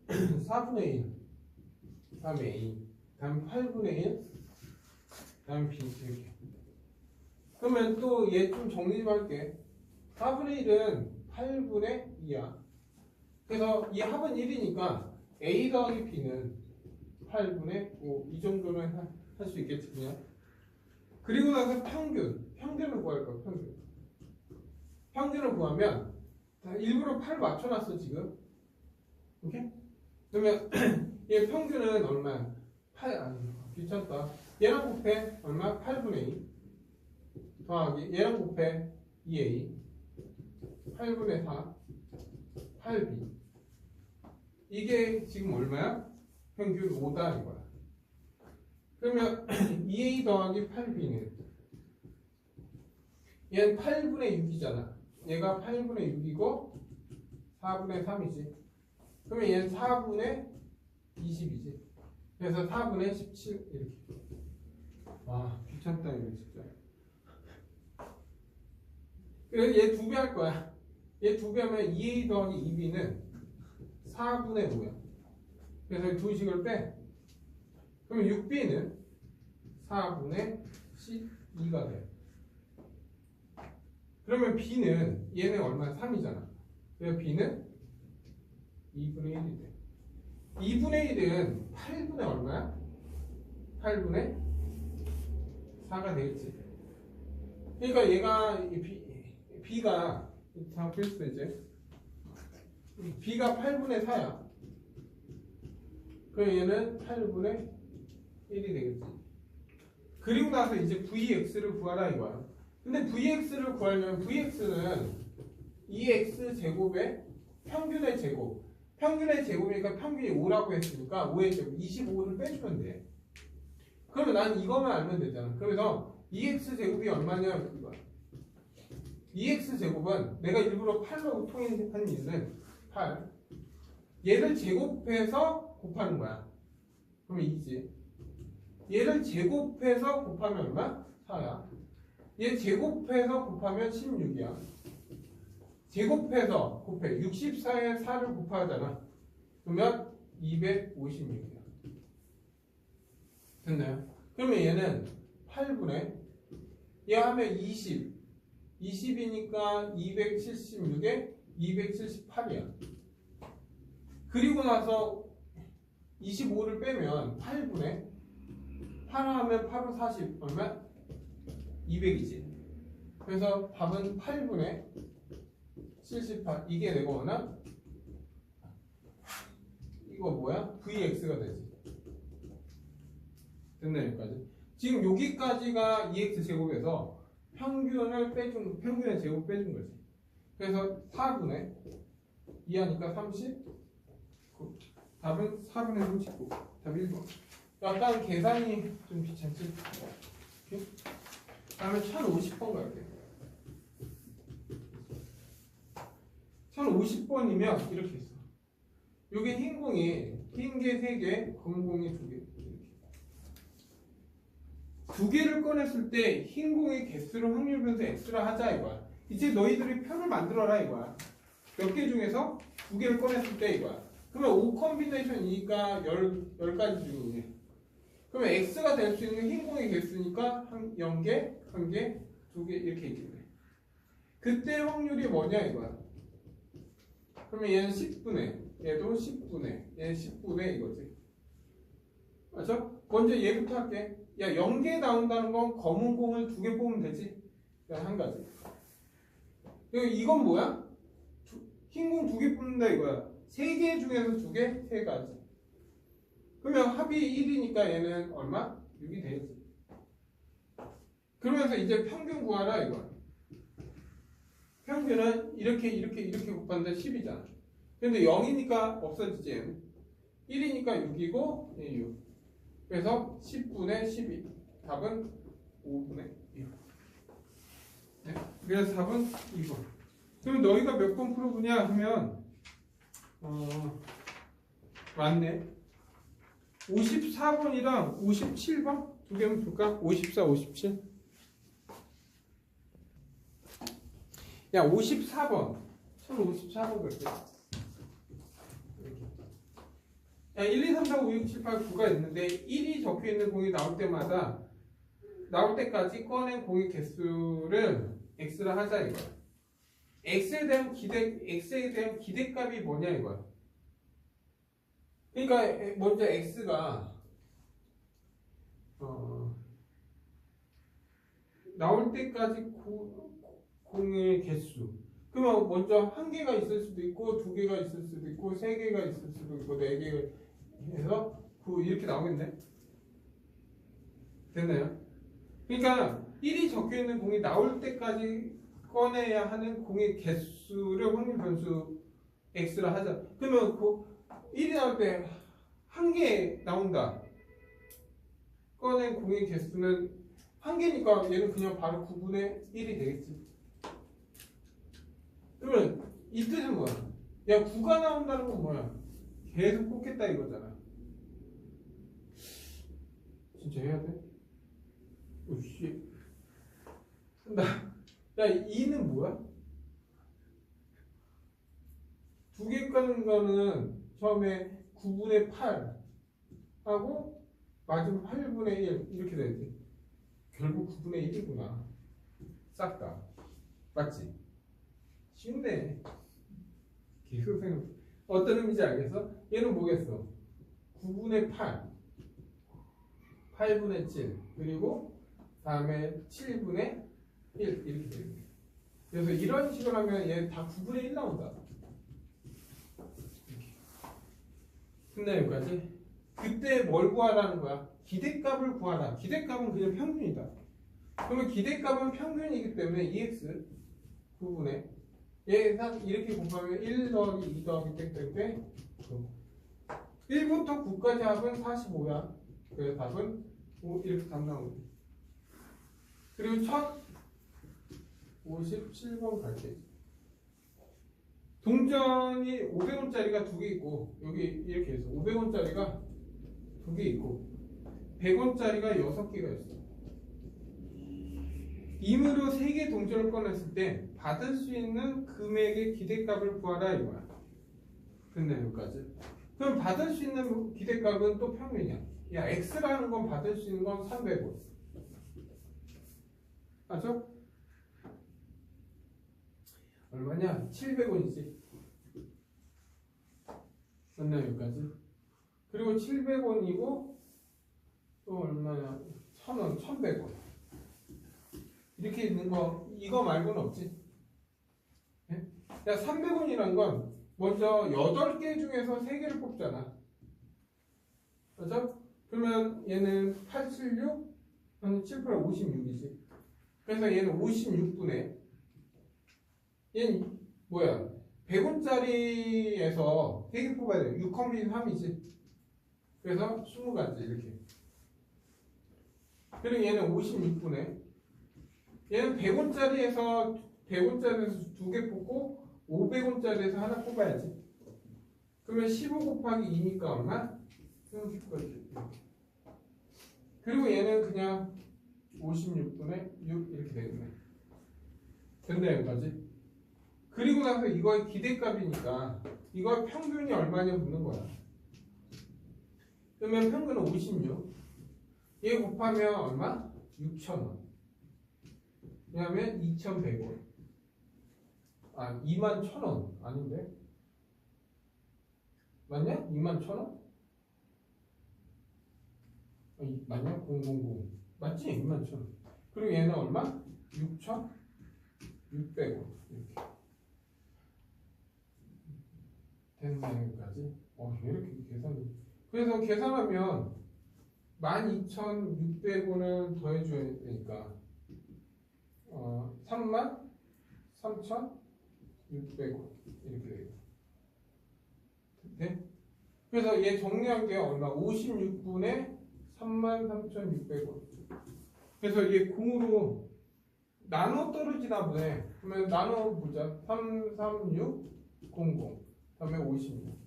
Speaker 1: 4분의 1, 다음에 a, 다음 8분의 1, 다음 b 이렇게. 그러면 또 얘 좀 정리 좀 할게. 4분의 1은 8분의 2야. 그래서 이 합은 1이니까 a 더하기 b는 8분의 5. 이 정도는 할 수 있겠지 그냥. 그리고 나서 평균을 구할 거야. 평균을 구하면 일부러 8 맞춰놨어 지금. 오케이? 그러면 얘 평균은 얼마야? 8 아니 귀찮다. 얘랑 곱해 얼마? 8분의 2 더하기 얘랑 곱해 2a 8분의 4 8b 이게 지금 얼마야? 평균 5다 이거야. 그러면 2a 더하기 8b는 얘는 8분의 6이잖아. 얘가 8분의 6이고 4분의 3이지. 그러면 얘는 4분의 20이지. 그래서 4분의 17 이렇게. 와 귀찮다 이거 진짜. 그래서 얘 2배 할 거야. 얘 2배 하면 2a 더하기 2b는 4분의 5야. 그래서 두 식을 빼. 그러면 6b는 4분의 12가 돼. 그러면 b는 얘는 얼마? 3이잖아. 그래서 b는 2분의 1이 돼. 2분의 1은 8분의 얼마야? 8분의 4가 되겠지. 그러니까 얘가 b가 다 필수 이제 b가 8분의 4야. 그럼 얘는 8분의 1이 되겠지. 그리고 나서 이제 vx를 구하라 이거야. 근데 vx를 구하려면 vx는 2x 제곱의 평균의 제곱. 평균의 제곱이니까 평균이 5라고 했으니까 5의 제곱 25를 빼주면 돼. 그러면 난 이거만 알면 되잖아. 그래서 2x 제곱이 얼마냐 이거야. 2x 제곱은 내가 일부러 8로 통일한 이유는 8. 얘를 제곱해서 곱하는 거야. 그러면 2지. 얘를 제곱해서 곱하면 얼마? 4야. 얘 제곱해서 곱하면 16이야. 제곱해서 곱해. 64에 4를 곱하잖아. 그러면 256이야. 됐나요? 그러면 얘는 8분의 얘 하면 20 20이니까 276에 278이야. 그리고 나서 25를 빼면 8분의 8 하면 8호 40 얼마? 200이지. 그래서 답은 8분의 78. 이게 내가 원한 이거 뭐야? VX가 되지. 됐네 여기까지. 지금 여기까지가 2x 제곱에서 평균의 제곱 빼준 거지. 그래서 4분의 2하니까 39. 답은 4분의 39. 답 1번. 약간 계산이 좀 귀찮지? 이렇게? 다음에 1050번 갈게요. 1050번이면 이렇게 있어. 요게 흰 공이 흰 게 3개, 검은 공이 2개. 이렇게. 2개를 꺼냈을 때 흰 공의 개수를 확률 변수 x라 하자 이거야. 이제 너희들이 표를 만들어라 이거야. 몇 개 중에서 2개를 꺼냈을 때 이거야. 그러면 5 컴비네이션이니까 10가지 중이네. 그러면 x가 될 수 있는 흰 공의 개수니까 0개, 1개, 2개 이렇게 있겠네. 그때 확률이 뭐냐 이거야. 그러면 얘는 10분의, 얘도 10분의, 얘는 10분의 이거지. 맞죠? 먼저 얘부터 할게. 야 0개 나온다는 건 검은 공을 2개 뽑으면 되지. 그냥 한 가지. 그리고 이건 뭐야? 흰 공 2개 뽑는다 이거야. 3개 중에서 2개? 3가지. 그러면 합이 1이니까 얘는 얼마? 6이 되겠지. 그러면서 이제 평균 구하라 이거야. 평균은 이렇게 곱하는데 10이잖아. 근데 0이니까 없어지지 얘는. 1이니까 6이고 얘 6. 그래서 10분의 12. 답은 5분의 1. 네. 그래서 답은 2번. 그럼 너희가 몇 번 풀어보냐 하면 맞네. 54번이랑 57번 두 개만 볼까? 54, 57. 야 54번 1054번 갈게. 야 1, 2, 3, 4, 5, 6, 7, 8, 9가 있는데 1이 적혀있는 공이 나올 때마다 나올 때까지 꺼낸 공의 개수를 x라 하자 이거야. x에 대한 기대값이 뭐냐 이거야. 그러니까 먼저 x가 나올 때까지 공의 개수. 그러면 먼저 1개가 있을 수도 있고 2개가 있을 수도 있고 3개가 있을 수도 있고 4개가 해서 이렇게 나오겠네. 됐나요? 그러니까 1이 적혀있는 공이 나올 때까지 꺼내야 하는 공의 개수를 확률 변수 x라 하자. 그러면 1이 나올 때 1개 나온다. 꺼낸 공의 개수는 1개니까 얘는 그냥 바로 9분의 1이 되겠지. 그러면 이 뜻은 뭐야? 야 9가 나온다는 건 뭐야? 계속 꽂겠다 이거잖아. 진짜 해야 돼? 오씨. 야 2는 뭐야? 2개 까는 거는 처음에 9분의 8 하고 마지막 8분의 1 이렇게 되지. 결국 9분의 1이구나. 싹 다. 맞지? 쉽네. 계속 생각. 어떤 의미인지 알겠어? 얘는 뭐겠어? 9분의 8 8분의 7 그리고 다음에 7분의 1 이렇게 되겠네. 그래서 이런 식으로 하면 얘 다 9분의 1 나온다. 끝나 여기까지? 그때 뭘 구하라는 거야? 기대값을 구하라. 기대값은 그냥 평균이다. 그러면 기대값은 평균이기 때문에 EX 9분의 얘상 이렇게 곱하면 1 더하기 2 더하기 땡땡땡 1부터 9까지 합은 45야. 그래서 답은 5 이렇게 답 나오네. 그리고 1057번 갈게. 동전이 500원짜리가 2개 있고 여기 이렇게 해서 500원짜리가 2개 있고 100원짜리가 6개가 있어. 임의로 3개 동전을 꺼냈을 때 받을 수 있는 금액의 기대값을 구하라 이거야. 근데 여기까지. 그럼 받을 수 있는 기대값은 또 평균이야. 야, x라는 건 받을 수 있는 건 300원. 맞죠? 얼마냐? 700원이지. 맞나 여기까지? 그리고 700원이고 또 얼마냐? 1000원, 1100원. 이렇게 있는 거 이거 말고는 없지. 예? 야, 300원이란 건 먼저 8개 중에서 3개를 뽑잖아. 맞죠? 그러면 얘는 876, 한 7, 8, 56이지. 그래서 얘는 56분의 얘는 뭐야? 100원짜리에서 3개 뽑아야 돼. 6, 3이지. 그래서 20가지 이렇게. 그리고 얘는 56분의 얘는 100원짜리에서 2개 뽑고 500원짜리에서 하나 뽑아야지. 그러면 15 곱하기 2니까 얼마? 30까지. 그리고 얘는 그냥 56분의 6 이렇게 되겠네. 됐네 여기까지. 그리고 나서 이거의 기대값이니까 이거 평균이 얼마냐 묻는 거야. 그러면 평균은 56. 얘 곱하면 얼마? 6,000원. 왜냐면 2,100원. 아, 21,000원. 아닌데? 맞냐? 21,000원? 맞냐? 000. 맞지? 21,000원. 그리고 얘는 얼마? 6,600원. 이렇게. 됐나 여기까지? 왜 이렇게 계산이? 그래서 계산하면 12,600원을 더해줘야 되니까 33,600원 이렇게 되겠다. 네? 그래서 얘 정리한 게 얼마? 56분의 33,600원. 그래서 얘 공으로 나눠 떨어지나 보네. 그러면 나눠 보자. 33600 다음에 56.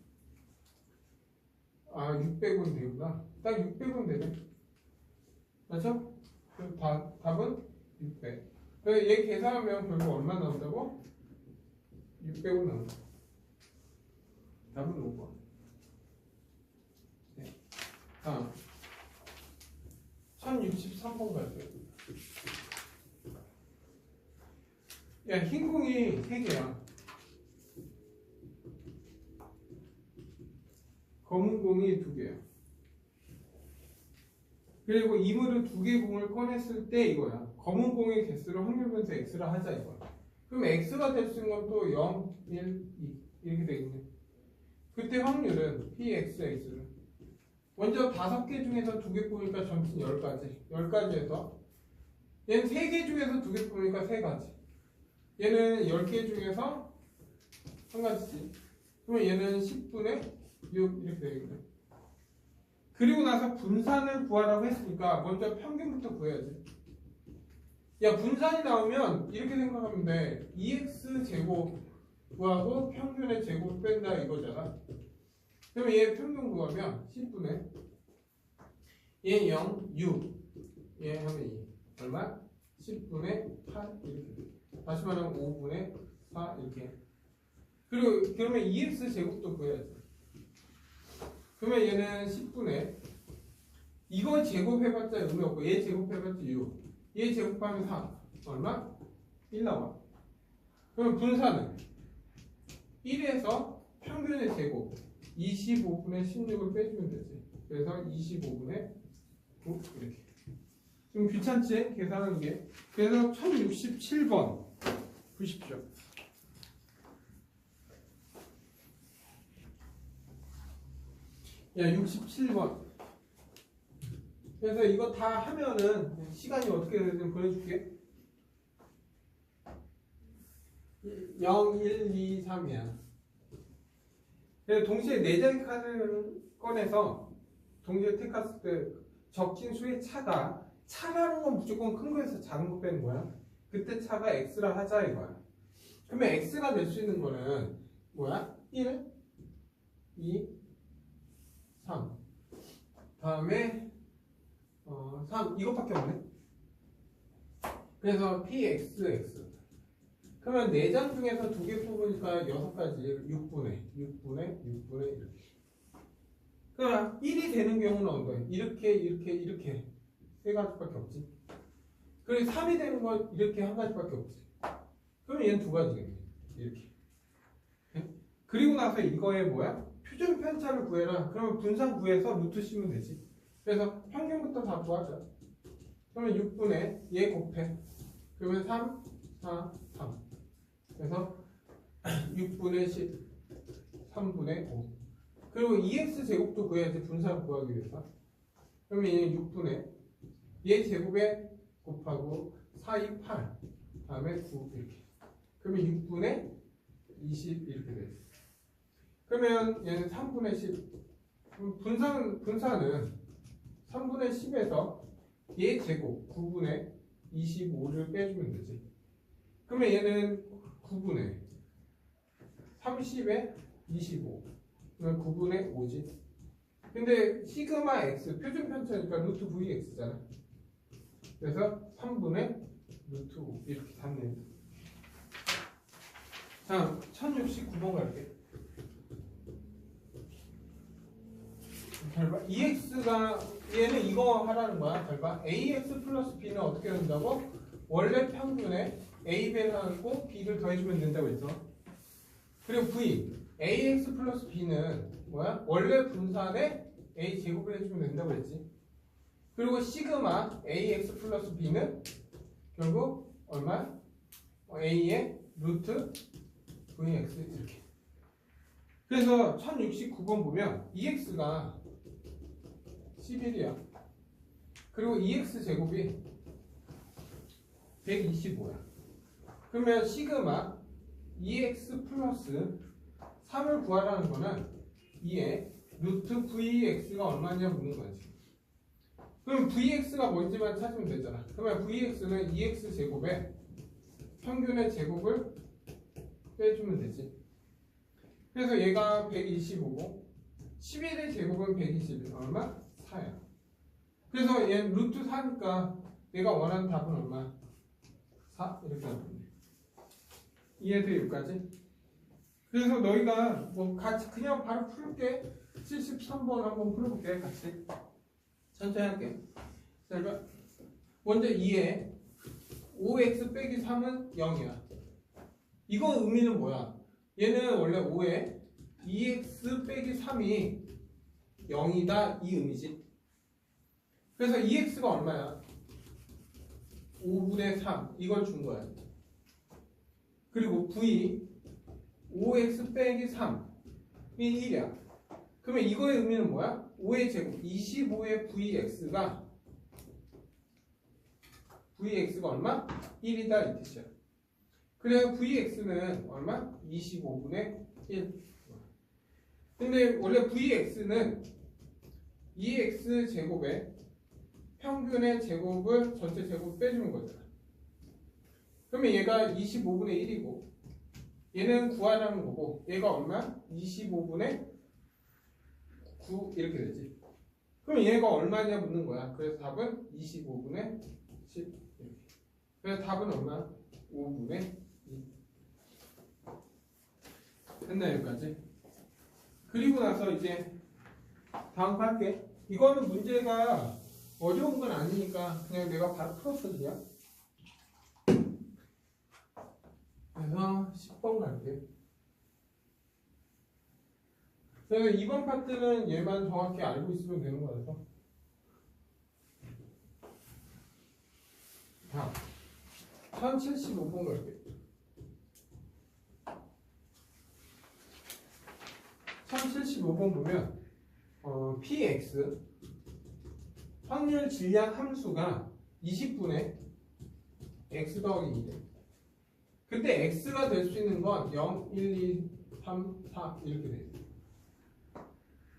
Speaker 1: 600원 되구나. 딱 600원 되네. 맞죠? 그럼 답은 600. 그래서 얘 계산하면 결국 얼마 나온다고? 600원 나온다. 답은 5번. 네. 다음 1063번 갈게요. 야, 흰 공이 3개야. 검은 공이 2개야. 그리고 이물을 2개 공을 꺼냈을 때 이거야. 검은 공의 개수를 확률 분수 x라 하자 이거야. 그럼 x가 될 수 있는 건 또 0, 1, 2 이렇게 되겠네. 그때 확률은 pxx를 먼저 5개 중에서 2개 뽑으니까 전체 10가지. 10가지에서 얘는 3개 중에서 2개 뽑으니까 3가지. 얘는 10개 중에서 1가지지. 그러면 얘는 10분의 6 이렇게 되겠네. 그리고 나서 분산을 구하라고 했으니까 먼저 평균부터 구해야지. 야, 분산이 나오면 이렇게 생각하면 돼. 2x 제곱 구하고 평균의 제곱 뺀다 이거잖아. 그러면 얘 평균 구하면 10분의 얘 0, 6 얘 하면 2 얼마? 10분의 8 이렇게 돼. 다시 말하면 5분의 4 이렇게. 그리고 그러면 2x 제곱도 구해야지. 그러면 얘는 10분의 이거 제곱해봤자 의미 없고 얘 제곱해봤자 6 얘 제곱하면 4 얼마? 1 나와. 그럼 분산은 1에서 평균의 제곱 25분의 16을 빼주면 되지. 그래서 25분의 9 이렇게. 좀 귀찮지? 계산하는 게. 그래서 1067번 보십시오. 야, 67번. 그래서 이거 다 하면은 시간이 어떻게 되는지 보여줄게. 0, 1, 2, 3이야. 그래서 동시에 4장의 카드를 꺼내서 동시에 택했을 때 적힌 수의 차라는 건 무조건 큰 거에서 작은 거 빼는 거야. 그때 차가 x라 하자 이거야. 그러면 x가 될 수 있는 거는 뭐야? 1, 2, 3 다음에 3 이것밖에 없네. 그래서 pxx 그러면 4장 중에서 2개 뽑으니까 6가지 6분의 이렇게 그러니까 1이 되는 경우는 어떤 이렇게 세 가지밖에 없지. 그리고 3이 되는 건 이렇게 한 가지밖에 없지. 그러면 얘는 두 가지겠네. 이렇게. 그리고 나서 이거에 뭐야? 표준 편차를 구해라. 그러면 분산 구해서 루트 씌우면 되지. 그래서 평균부터 다 구하자. 그러면 6분의 얘 곱해. 그러면 3, 4, 3. 그래서 6분의 10, 3분의 5. 그리고 2x 제곱도 구해야지 분산 구하기 위해서. 그러면 얘는 6분의 얘 제곱에 곱하고 4, 2, 8. 다음에 9 이렇게. 그러면 6분의 20 이렇게 되지. 그러면 얘는 3분의 10. 분산은 3분의 10에서 얘 제곱 9분의 25를 빼주면 되지. 그러면 얘는 9분의 30에 25. 그러면 9분의 5지. 근데 시그마 x 표준 편차니까 루트 vx잖아. 그래서 3분의 루트 5 이렇게 답네. 자, 1069번 갈게. 잘 봐. EX가 얘는 이거 하라는 거야. 잘 봐. AX 플러스 B는 어떻게 된다고? 원래 평균에 A 배하고 B를 더해주면 된다고 했어. 그리고 V AX 플러스 B는 뭐야? 원래 분산에 A 제곱을 해주면 된다고 했지. 그리고 시그마 AX 플러스 B는 결국 얼마? A의 루트 VX 이렇게. 그래서 1069번 보면 EX가 11이야. 그리고 EX 제곱이 125야. 그러면 시그마 EX 플러스 3을 구하라는 거는 2의 루트 VX가 얼마냐 묻는 거지. 그럼 VX가 뭔지만 찾으면 되잖아. 그러면 VX는 EX 제곱에 평균의 제곱을 빼주면 되지. 그래서 얘가 125고 11의 제곱은 121. 얼마? 4야. 그래서 얘 루트 4니까 내가 원하는 답은 얼마? 4 이렇게 나오네. 이해돼 여기까지? 그래서 너희가 뭐 같이 그냥 바로 풀게. 73번 한번 풀어볼게. 같이 천천히 할게. 자, 그러니까 먼저 2에 5x 빼기 3은 0이야. 이거 의미는 뭐야? 얘는 원래 5에 2x 빼기 3이 0이다 이 의미지. 그래서 2x가 얼마야? 5분의 3 이걸 준 거야. 그리고 v 5x 빼기 3이 1이야. 그러면 이거의 의미는 뭐야? 5의 제곱 25의 vx가 얼마? 1이다 이 뜻이야. 그래서 vx는 얼마? 25분의 1. 근데 원래 vx는 2x 제곱에 평균의 제곱을 전체 제곱 빼주는 거잖아. 그러면 얘가 25분의 1이고 얘는 구하라는 거고 얘가 얼마? 25분의 9 이렇게 되지. 그럼 얘가 얼마냐 묻는 거야. 그래서 답은 25분의 10 이렇게. 그래서 답은 얼마? 5분의 2. 됐나 여기까지? 그리고 나서 이제 다음 거 할게. 이거는 문제가 어려운 건 아니니까 그냥 내가 바로 풀었어 그냥. 그래서 10번 갈게. 그래서 이번 파트는 얘만 정확히 알고 있으면 되는 거라서. 다음 1075번 갈게. 1075번 보면 px 확률 질량 함수가 20분의 x 더하기 2래. 근데 x가 될 수 있는 건 0, 1, 2, 3, 4 이렇게 돼.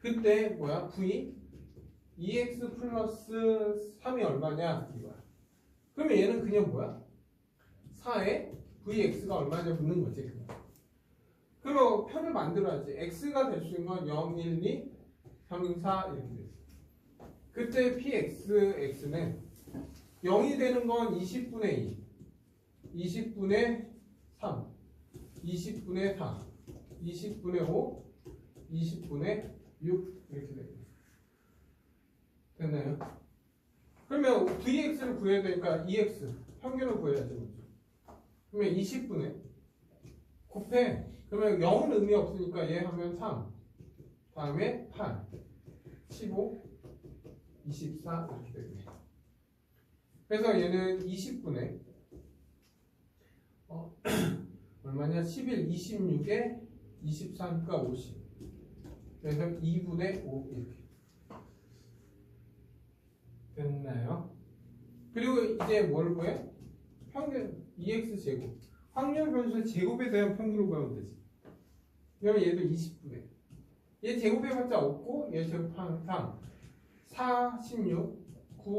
Speaker 1: 그때 뭐야? v 2x 플러스 3이 얼마냐 이거야. 그러면 얘는 그냥 뭐야? 4에 vx가 얼마냐 묻는 거지 그냥. 그럼 표를 만들어야지. x가 될 수 있는 건 0, 1, 2, 3, 4 이렇게 돼. 그때 pxx는 0이 되는 건 20분의 2, 20분의 3, 20분의 4, 20분의 5, 20분의 6 이렇게 됩니다. 됐나요? 그러면 Vx를 구해야 되니까 EX 평균을 구해야죠. 그러면 20분의 곱해. 그러면 0은 의미 없으니까 얘 하면 3. 다음에 8, 15, 24 이렇게 되겠네. 그래서 얘는 20분의 얼마냐? 11, 26에 23가 50. 그래서 2분의 5 이렇게 됐나요? 그리고 이제 뭘 구해? 평균 EX 제곱. 확률 변수의 제곱에 대한 평균을 구하면 되지. 그러면 얘도 20분의 얘 제곱해봤자 없고 얘 제곱하면 3, 4, 16, 9,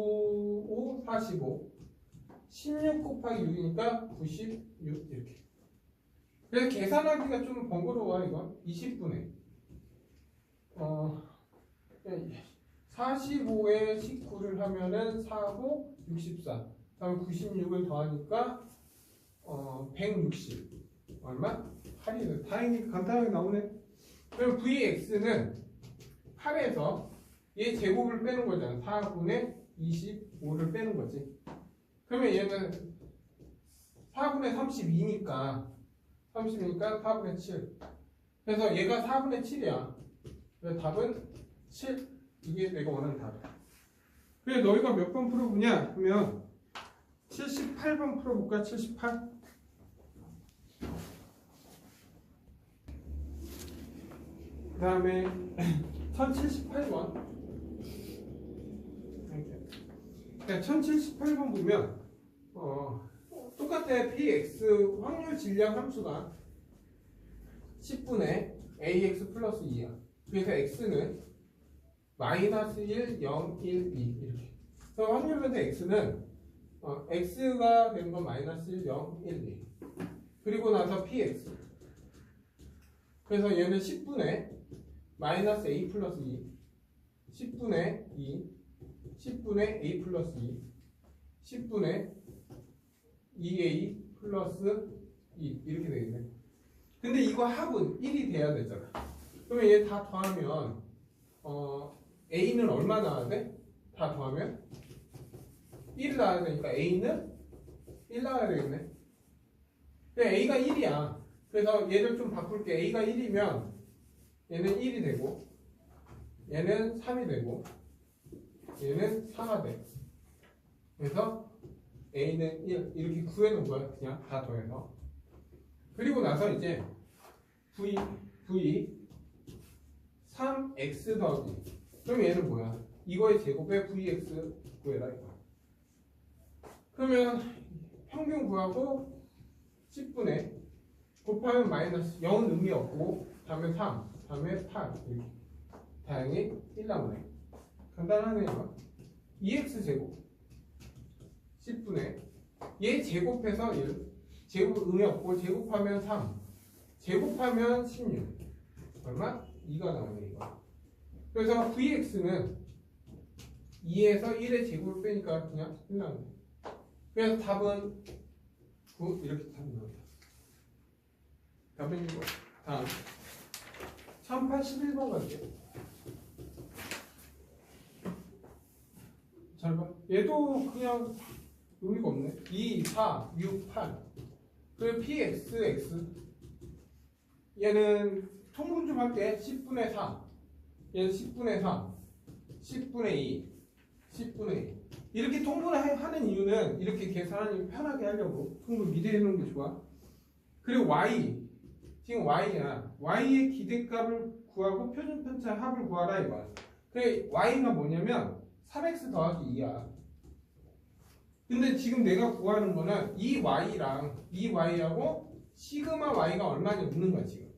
Speaker 1: 5, 45, 16 곱하기 6이니까 96 이렇게. 그래서 계산하기가 좀 번거로워. 이건 20분의 45에 19를 하면은 4고 64. 다음 96을 더하니까 160 얼마? 8이 다행히 간단하게 나오네. 그럼 Vx는 8에서 얘 제곱을 빼는 거잖아. 4분의 25를 빼는 거지. 그러면 얘는 4분의 32니까 4분의 7. 그래서 얘가 4분의 7이야. 그래서 답은 7. 이게 내가 원하는 답이야. 그래 너희가 몇 번 풀어보냐? 그러면 78번 풀어볼까? 78. 그 다음에 1078번. 1078번 보면 똑같아. px 확률 질량 함수가 10분의 ax 플러스 2야. 그래서 x는 마이너스 1, 0, 1, 2 이렇게. 그래서 확률 변수 x는 x가 되는 건 마이너스 1, 0, 1, 2. 그리고 나서 px. 그래서 얘는 10분의 마이너스 a 플러스 2, 10분의 2, 10분의 a 플러스 2, 10분의 2a 플러스 2 이렇게 되겠네. 근데 이거 합은 1이 돼야 되잖아. 그러면 얘 다 더하면 a는 얼마 나와야 돼? 다 더하면 1 나와야 되니까 a는 1 나와야 되겠네. a가 1이야. 그래서 얘를 좀 바꿀게. a가 1이면 얘는 1이 되고 얘는 3이 되고 얘는 4가 돼. 그래서 a는 1 이렇게 구해놓은 거야. 그냥 다 더해서. 그리고 나서 이제 v 3x 더하기. 그럼 얘는 뭐야? 이거의 제곱에 vx 구해라 이거. 그러면 평균 구하고 10분의 곱하면 마이너스 0은 의미 없고 다음에 3, 다음에 8 이렇게 다행히 1 나오네. 간단하네요. 2x 제곱 10분의 얘 제곱해서 1 제곱 의미 없고 제곱하면 3 제곱하면 16 얼마? 2가 나오네 이거. 그래서 vx는 2에서 1의 제곱을 빼니까 그냥 1 나오네. 그래서 답은 9 이렇게 답이 나온다. 답은 이거. 다음 1081번 갈게요. 잘 봐. 얘도 그냥 의미가 없네. 2, 4, 6, 8. 그리고 px, x. 얘는 통분 좀 할게. 10분의 3. 얘는 10분의 3. 10분의 2. 10분의 2. 이렇게 통분을 하는 이유는 이렇게 계산하기 편하게 하려고. 통분 미리 해놓은 게 좋아. 그리고 y. 지금 y야. y의 기대값을 구하고 표준편차 합을 구하라 이거야. 그래 y가 뭐냐면 3x 더하기 2야. 근데 지금 내가 구하는 거는 이 y랑 이 y하고 시그마 y가 얼마냐 묻는 거야 지금.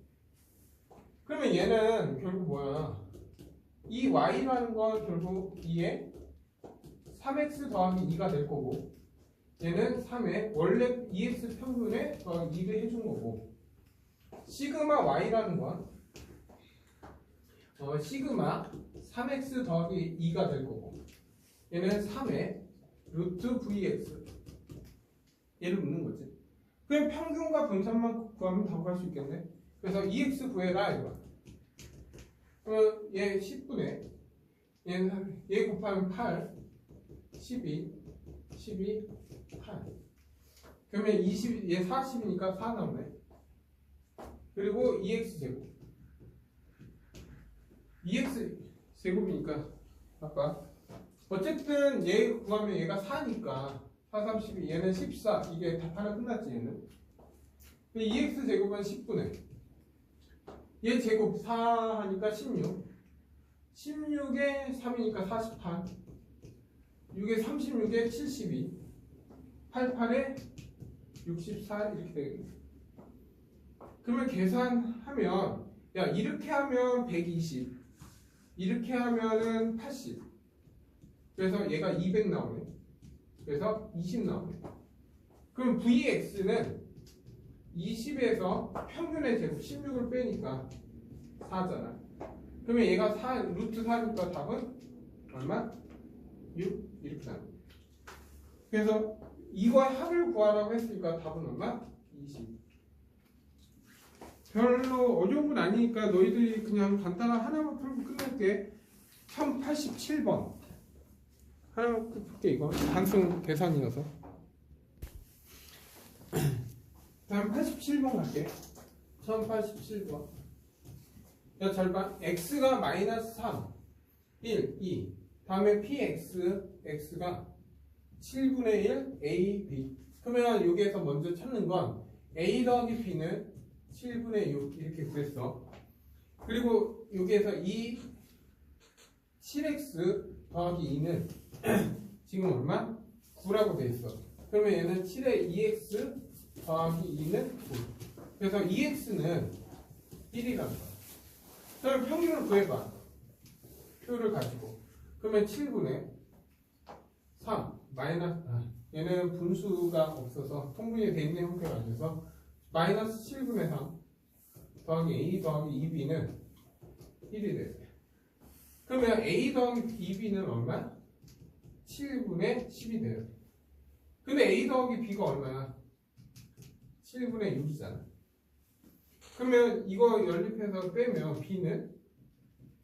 Speaker 1: 그러면 얘는 결국 뭐야? 이 y라는 건 결국 2에 3x 더하기 2가 될 거고 얘는 3에 원래 2x 평균에 2를 해준 거고 시그마 y라는 건 시그마 3x 더하기 2가 될 거고 얘는 3에 루트 vx 얘를 묻는 거지. 그럼 평균과 분산만 구하면 다 구할 수 있겠네. 그래서 2x 구해라 이거. 그러면 얘 10분의 얘 곱하면 8, 12, 8. 그러면 20, 얘 40이니까 4 나오네. 그리고 2x 제곱. 2x 제곱이니까 아까 어쨌든 얘 구하면 얘가 4니까 4, 3, 12 얘는 14. 이게 다 하나 끝났지 얘는. 2x 제곱은 10분의 얘 제곱 4 하니까 16. 16에 3이니까 48. 6에 36에 72. 88에 64 이렇게 되겠네. 그러면 계산하면 야 이렇게 하면 120 이렇게 하면은 80 그래서 얘가 200 나오네. 그래서 20 나오네. 그럼 Vx는 20에서 평균의 제곱 16을 빼니까 4잖아. 그러면 얘가 4 루트 4니까 답은 얼마? 6 이렇게 나와. 그래서 이거 합을 구하라고 했으니까 답은 얼마? 20. 별로 어려운 건 아니니까 너희들이 그냥 간단한 하나만 풀고 끝낼게. 1087번 하나만 풀게. 이거 단순 계산이어서. 다음 87번 갈게. 1087번. 야, 잘 봐. x가 마이너스 3, 1, 2. 다음에 px, x가 7분의 1, a, b. 그러면 여기에서 먼저 찾는 건 a 더하기 b는 7분의 6 이렇게 구했어. 그리고 여기에서 이 7x 더하기 2는 지금 얼마? 9라고 돼 있어. 그러면 얘는 7에 2x 더하기 2는 9. 그래서 2x는 1이라는 거야. 그럼 평균을 구해봐. 표를 가지고. 그러면 7분의 3 마이너스 얘는 분수가 없어서 통분이 돼 있는 형태가 아니어서 마이너스 7분의 3 더하기 a 더하기 2b는 1이 돼요. 그러면 a 더하기 2b는 얼마? 7분의 10이 돼요. 근데 a 더하기 b가 얼마야? 7분의 6이잖아. 그러면 이거 연립해서 빼면 b는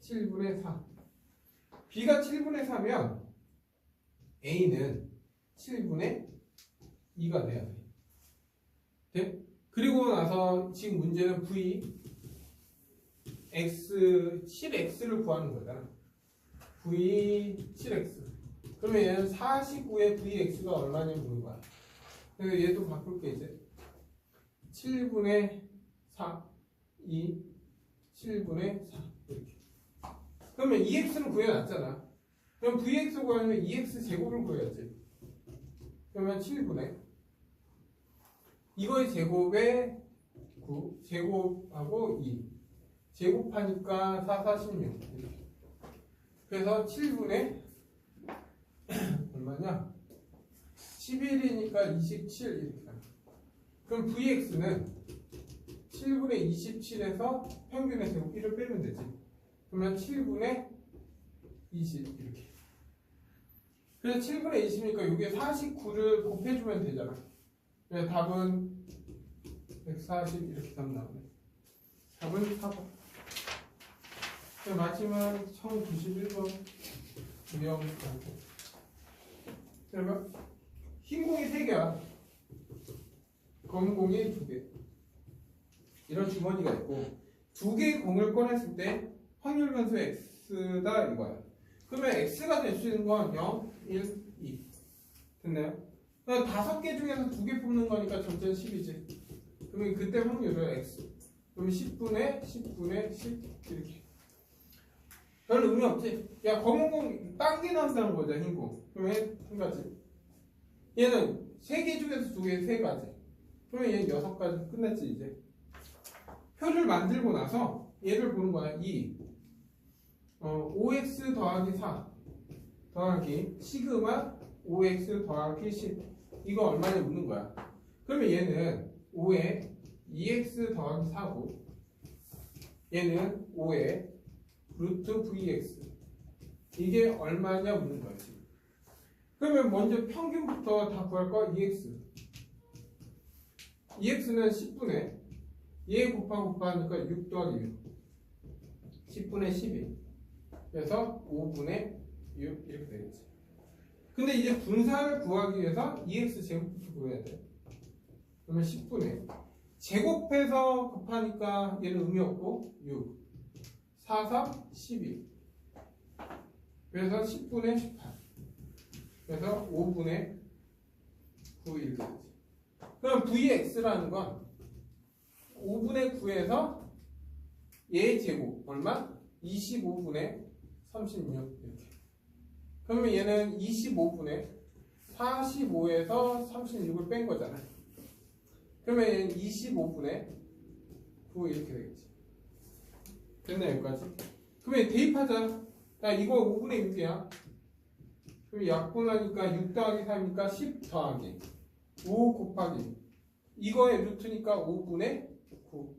Speaker 1: 7분의 4. b가 7분의 4면 a는 7분의 2가 돼야 돼. 네? 그리고 나서 지금 문제는 v x 7x를 구하는 거잖아. v 7x. 그러면 얘는 49의 vx가 얼마냐 묻는 거야. 그래서 얘도 바꿀게 이제. 7분의 4, 2, 7분의 4 이렇게. 그러면 2x는 구해놨잖아. 그럼 vx 구하려면 2x 제곱을 구해야지. 그러면 7분의 이거의 제곱에 9 제곱하고 2 제곱하니까 4, 4, 16 이렇게. 그래서 7분의 얼마냐? 11이니까 27 이렇게. 그럼 vx는 7분의 27에서 평균의 제곱 1을 빼면 되지. 그러면 7분의 20 이렇게. 그래서 7분의 20이니까 여기에 49를 곱해주면 되잖아. 그래서 답은 140 이렇게 답 나오네. 답은 4번. 마지막 1091번 유형 그러면 흰 공이 3개야. 검은 공이 2개. 이런 주머니가 있고 2개의 공을 꺼냈을 때 확률 변수 x다 이거야. 그러면 x가 될 수 있는 건 0, 1, 2 됐나요? 그럼 5개 중에서 2개 뽑는 거니까 전체는 10이지. 그러면 그때 확률은 x. 그럼 10분의 10분의 10 이렇게. 별 의미 없지? 야 검은 공 딴 게 나온다는 거죠. 흰 공. 그러면 한 가지. 얘는 3개 중에서 2개 3가지. 그러면 얘는 6가지 끝났지 이제. 표를 만들고 나서 얘를 보는 거야. 5x 더하기 4 더하기 시그마 5x 더하기 10 이거 얼마냐 묻는 거야. 그러면 얘는 5에 2x 더하기 4고 얘는 5에 루트 vx 이게 얼마냐 묻는 거야 지금. 그러면 먼저 평균부터 다 구할 거 2x 2x는 10분의 얘 곱하니까 6 더하기 6 10분의 12 그래서 5분의 6 이렇게 되겠지. 근데 이제 분사를 구하기 위해서 2x 제곱부터 구해야 돼. 그러면 10분의 제곱해서 곱하니까 얘는 의미 없고 6 4, 3, 12 그래서 10분의 18 그래서 5분의 9 이렇게 되지. 그럼 vx라는 건 5분의 9에서 얘 제곱 얼마? 25분의 36 이렇게. 그러면 얘는 25분의 45에서 36을 뺀 거잖아. 그러면 얘는 25분의 9 이렇게 되겠지. 됐나 여기까지? 그러면 대입하자. 야 이거 5분의 6이야. 그럼 약분하니까 6 더하기 3이니까 10 더하기 5 곱하기 이거의 루트니까 5분의 9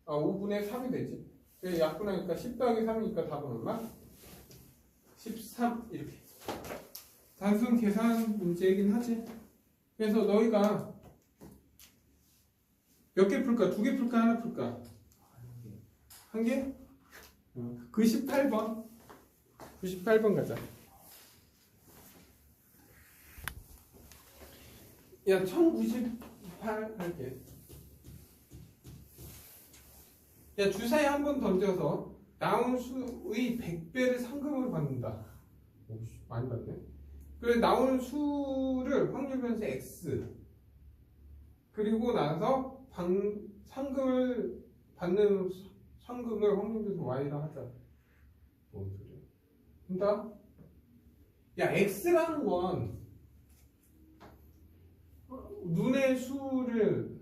Speaker 1: 5분의 3이 되지. 그래서 약분하니까 10 더하기 3이니까 답은 얼마? 13 이렇게. 단순 계산 문제이긴 하지. 그래서 너희가 몇 개 풀까? 2개 풀까? 하나 풀까? 한 개? 98번 98번 가자. 야 1098 할게. 야 주사위 한 번 던져서 나온 수의 100배를 상금으로 받는다. 오씨 많이 받네. 그래 나오는 수를 확률 변수 x 그리고 나서 상금을 받는 상금을 확률 변수 y라 하자. 뭔 소리야? 된다? 야 x라는 건 눈의 수를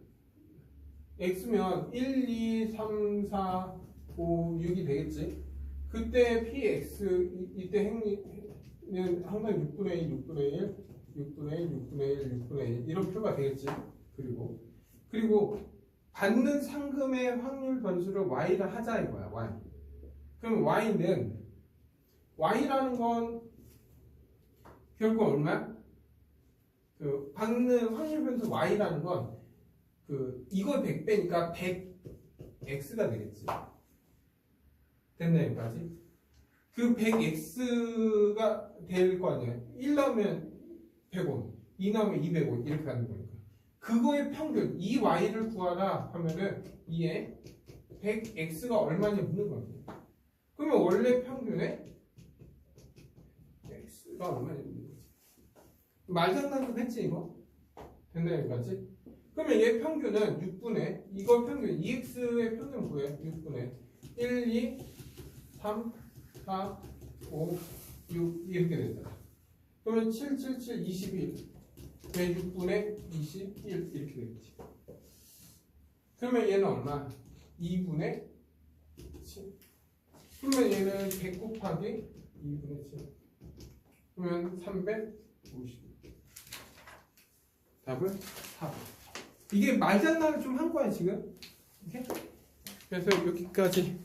Speaker 1: x면 1, 2, 3, 4, 5, 6이 되겠지. 그때 px 이때 행위는 항상 6분의 1, 6분의 1, 6분의 1, 6분의 1, 6분의 1 이런 표가 되겠지. 그리고 받는 상금의 확률 변수를 y라 하자 이거야. y. 그럼 y라는 건 결국 얼마야? 그 받는 확률 변수 y라는 건 이거 100배니까 100x가 되겠지. 됐나 여기까지? 그 100x가 될 거 아니야. 1 나오면 100원, 2 나오면 200원 이렇게 가는 거니까. 그거의 평균, 이 y를 구하라 하면은 이에 100x가 얼마냐 묻는 거야. 그러면 원래 평균에 x가 얼마냐 묻는 거지. 말장난 좀 했지 이거? 됐나 여기까지? 그러면 얘 평균은 6분의 이거 평균 2x의 평균 구해. 6분의 1, 2, 3, 4, 5, 6 이렇게 된다. 그러면 7, 7, 7, 21 6분의 21 이렇게 되겠지. 그러면 얘는 얼마? 2분의 7. 그러면 얘는 100 곱하기 2분의 7. 그러면 350. 답은 4번. 이게 말장난을 좀 한 거야 지금. 이렇게? 그래서 여기까지.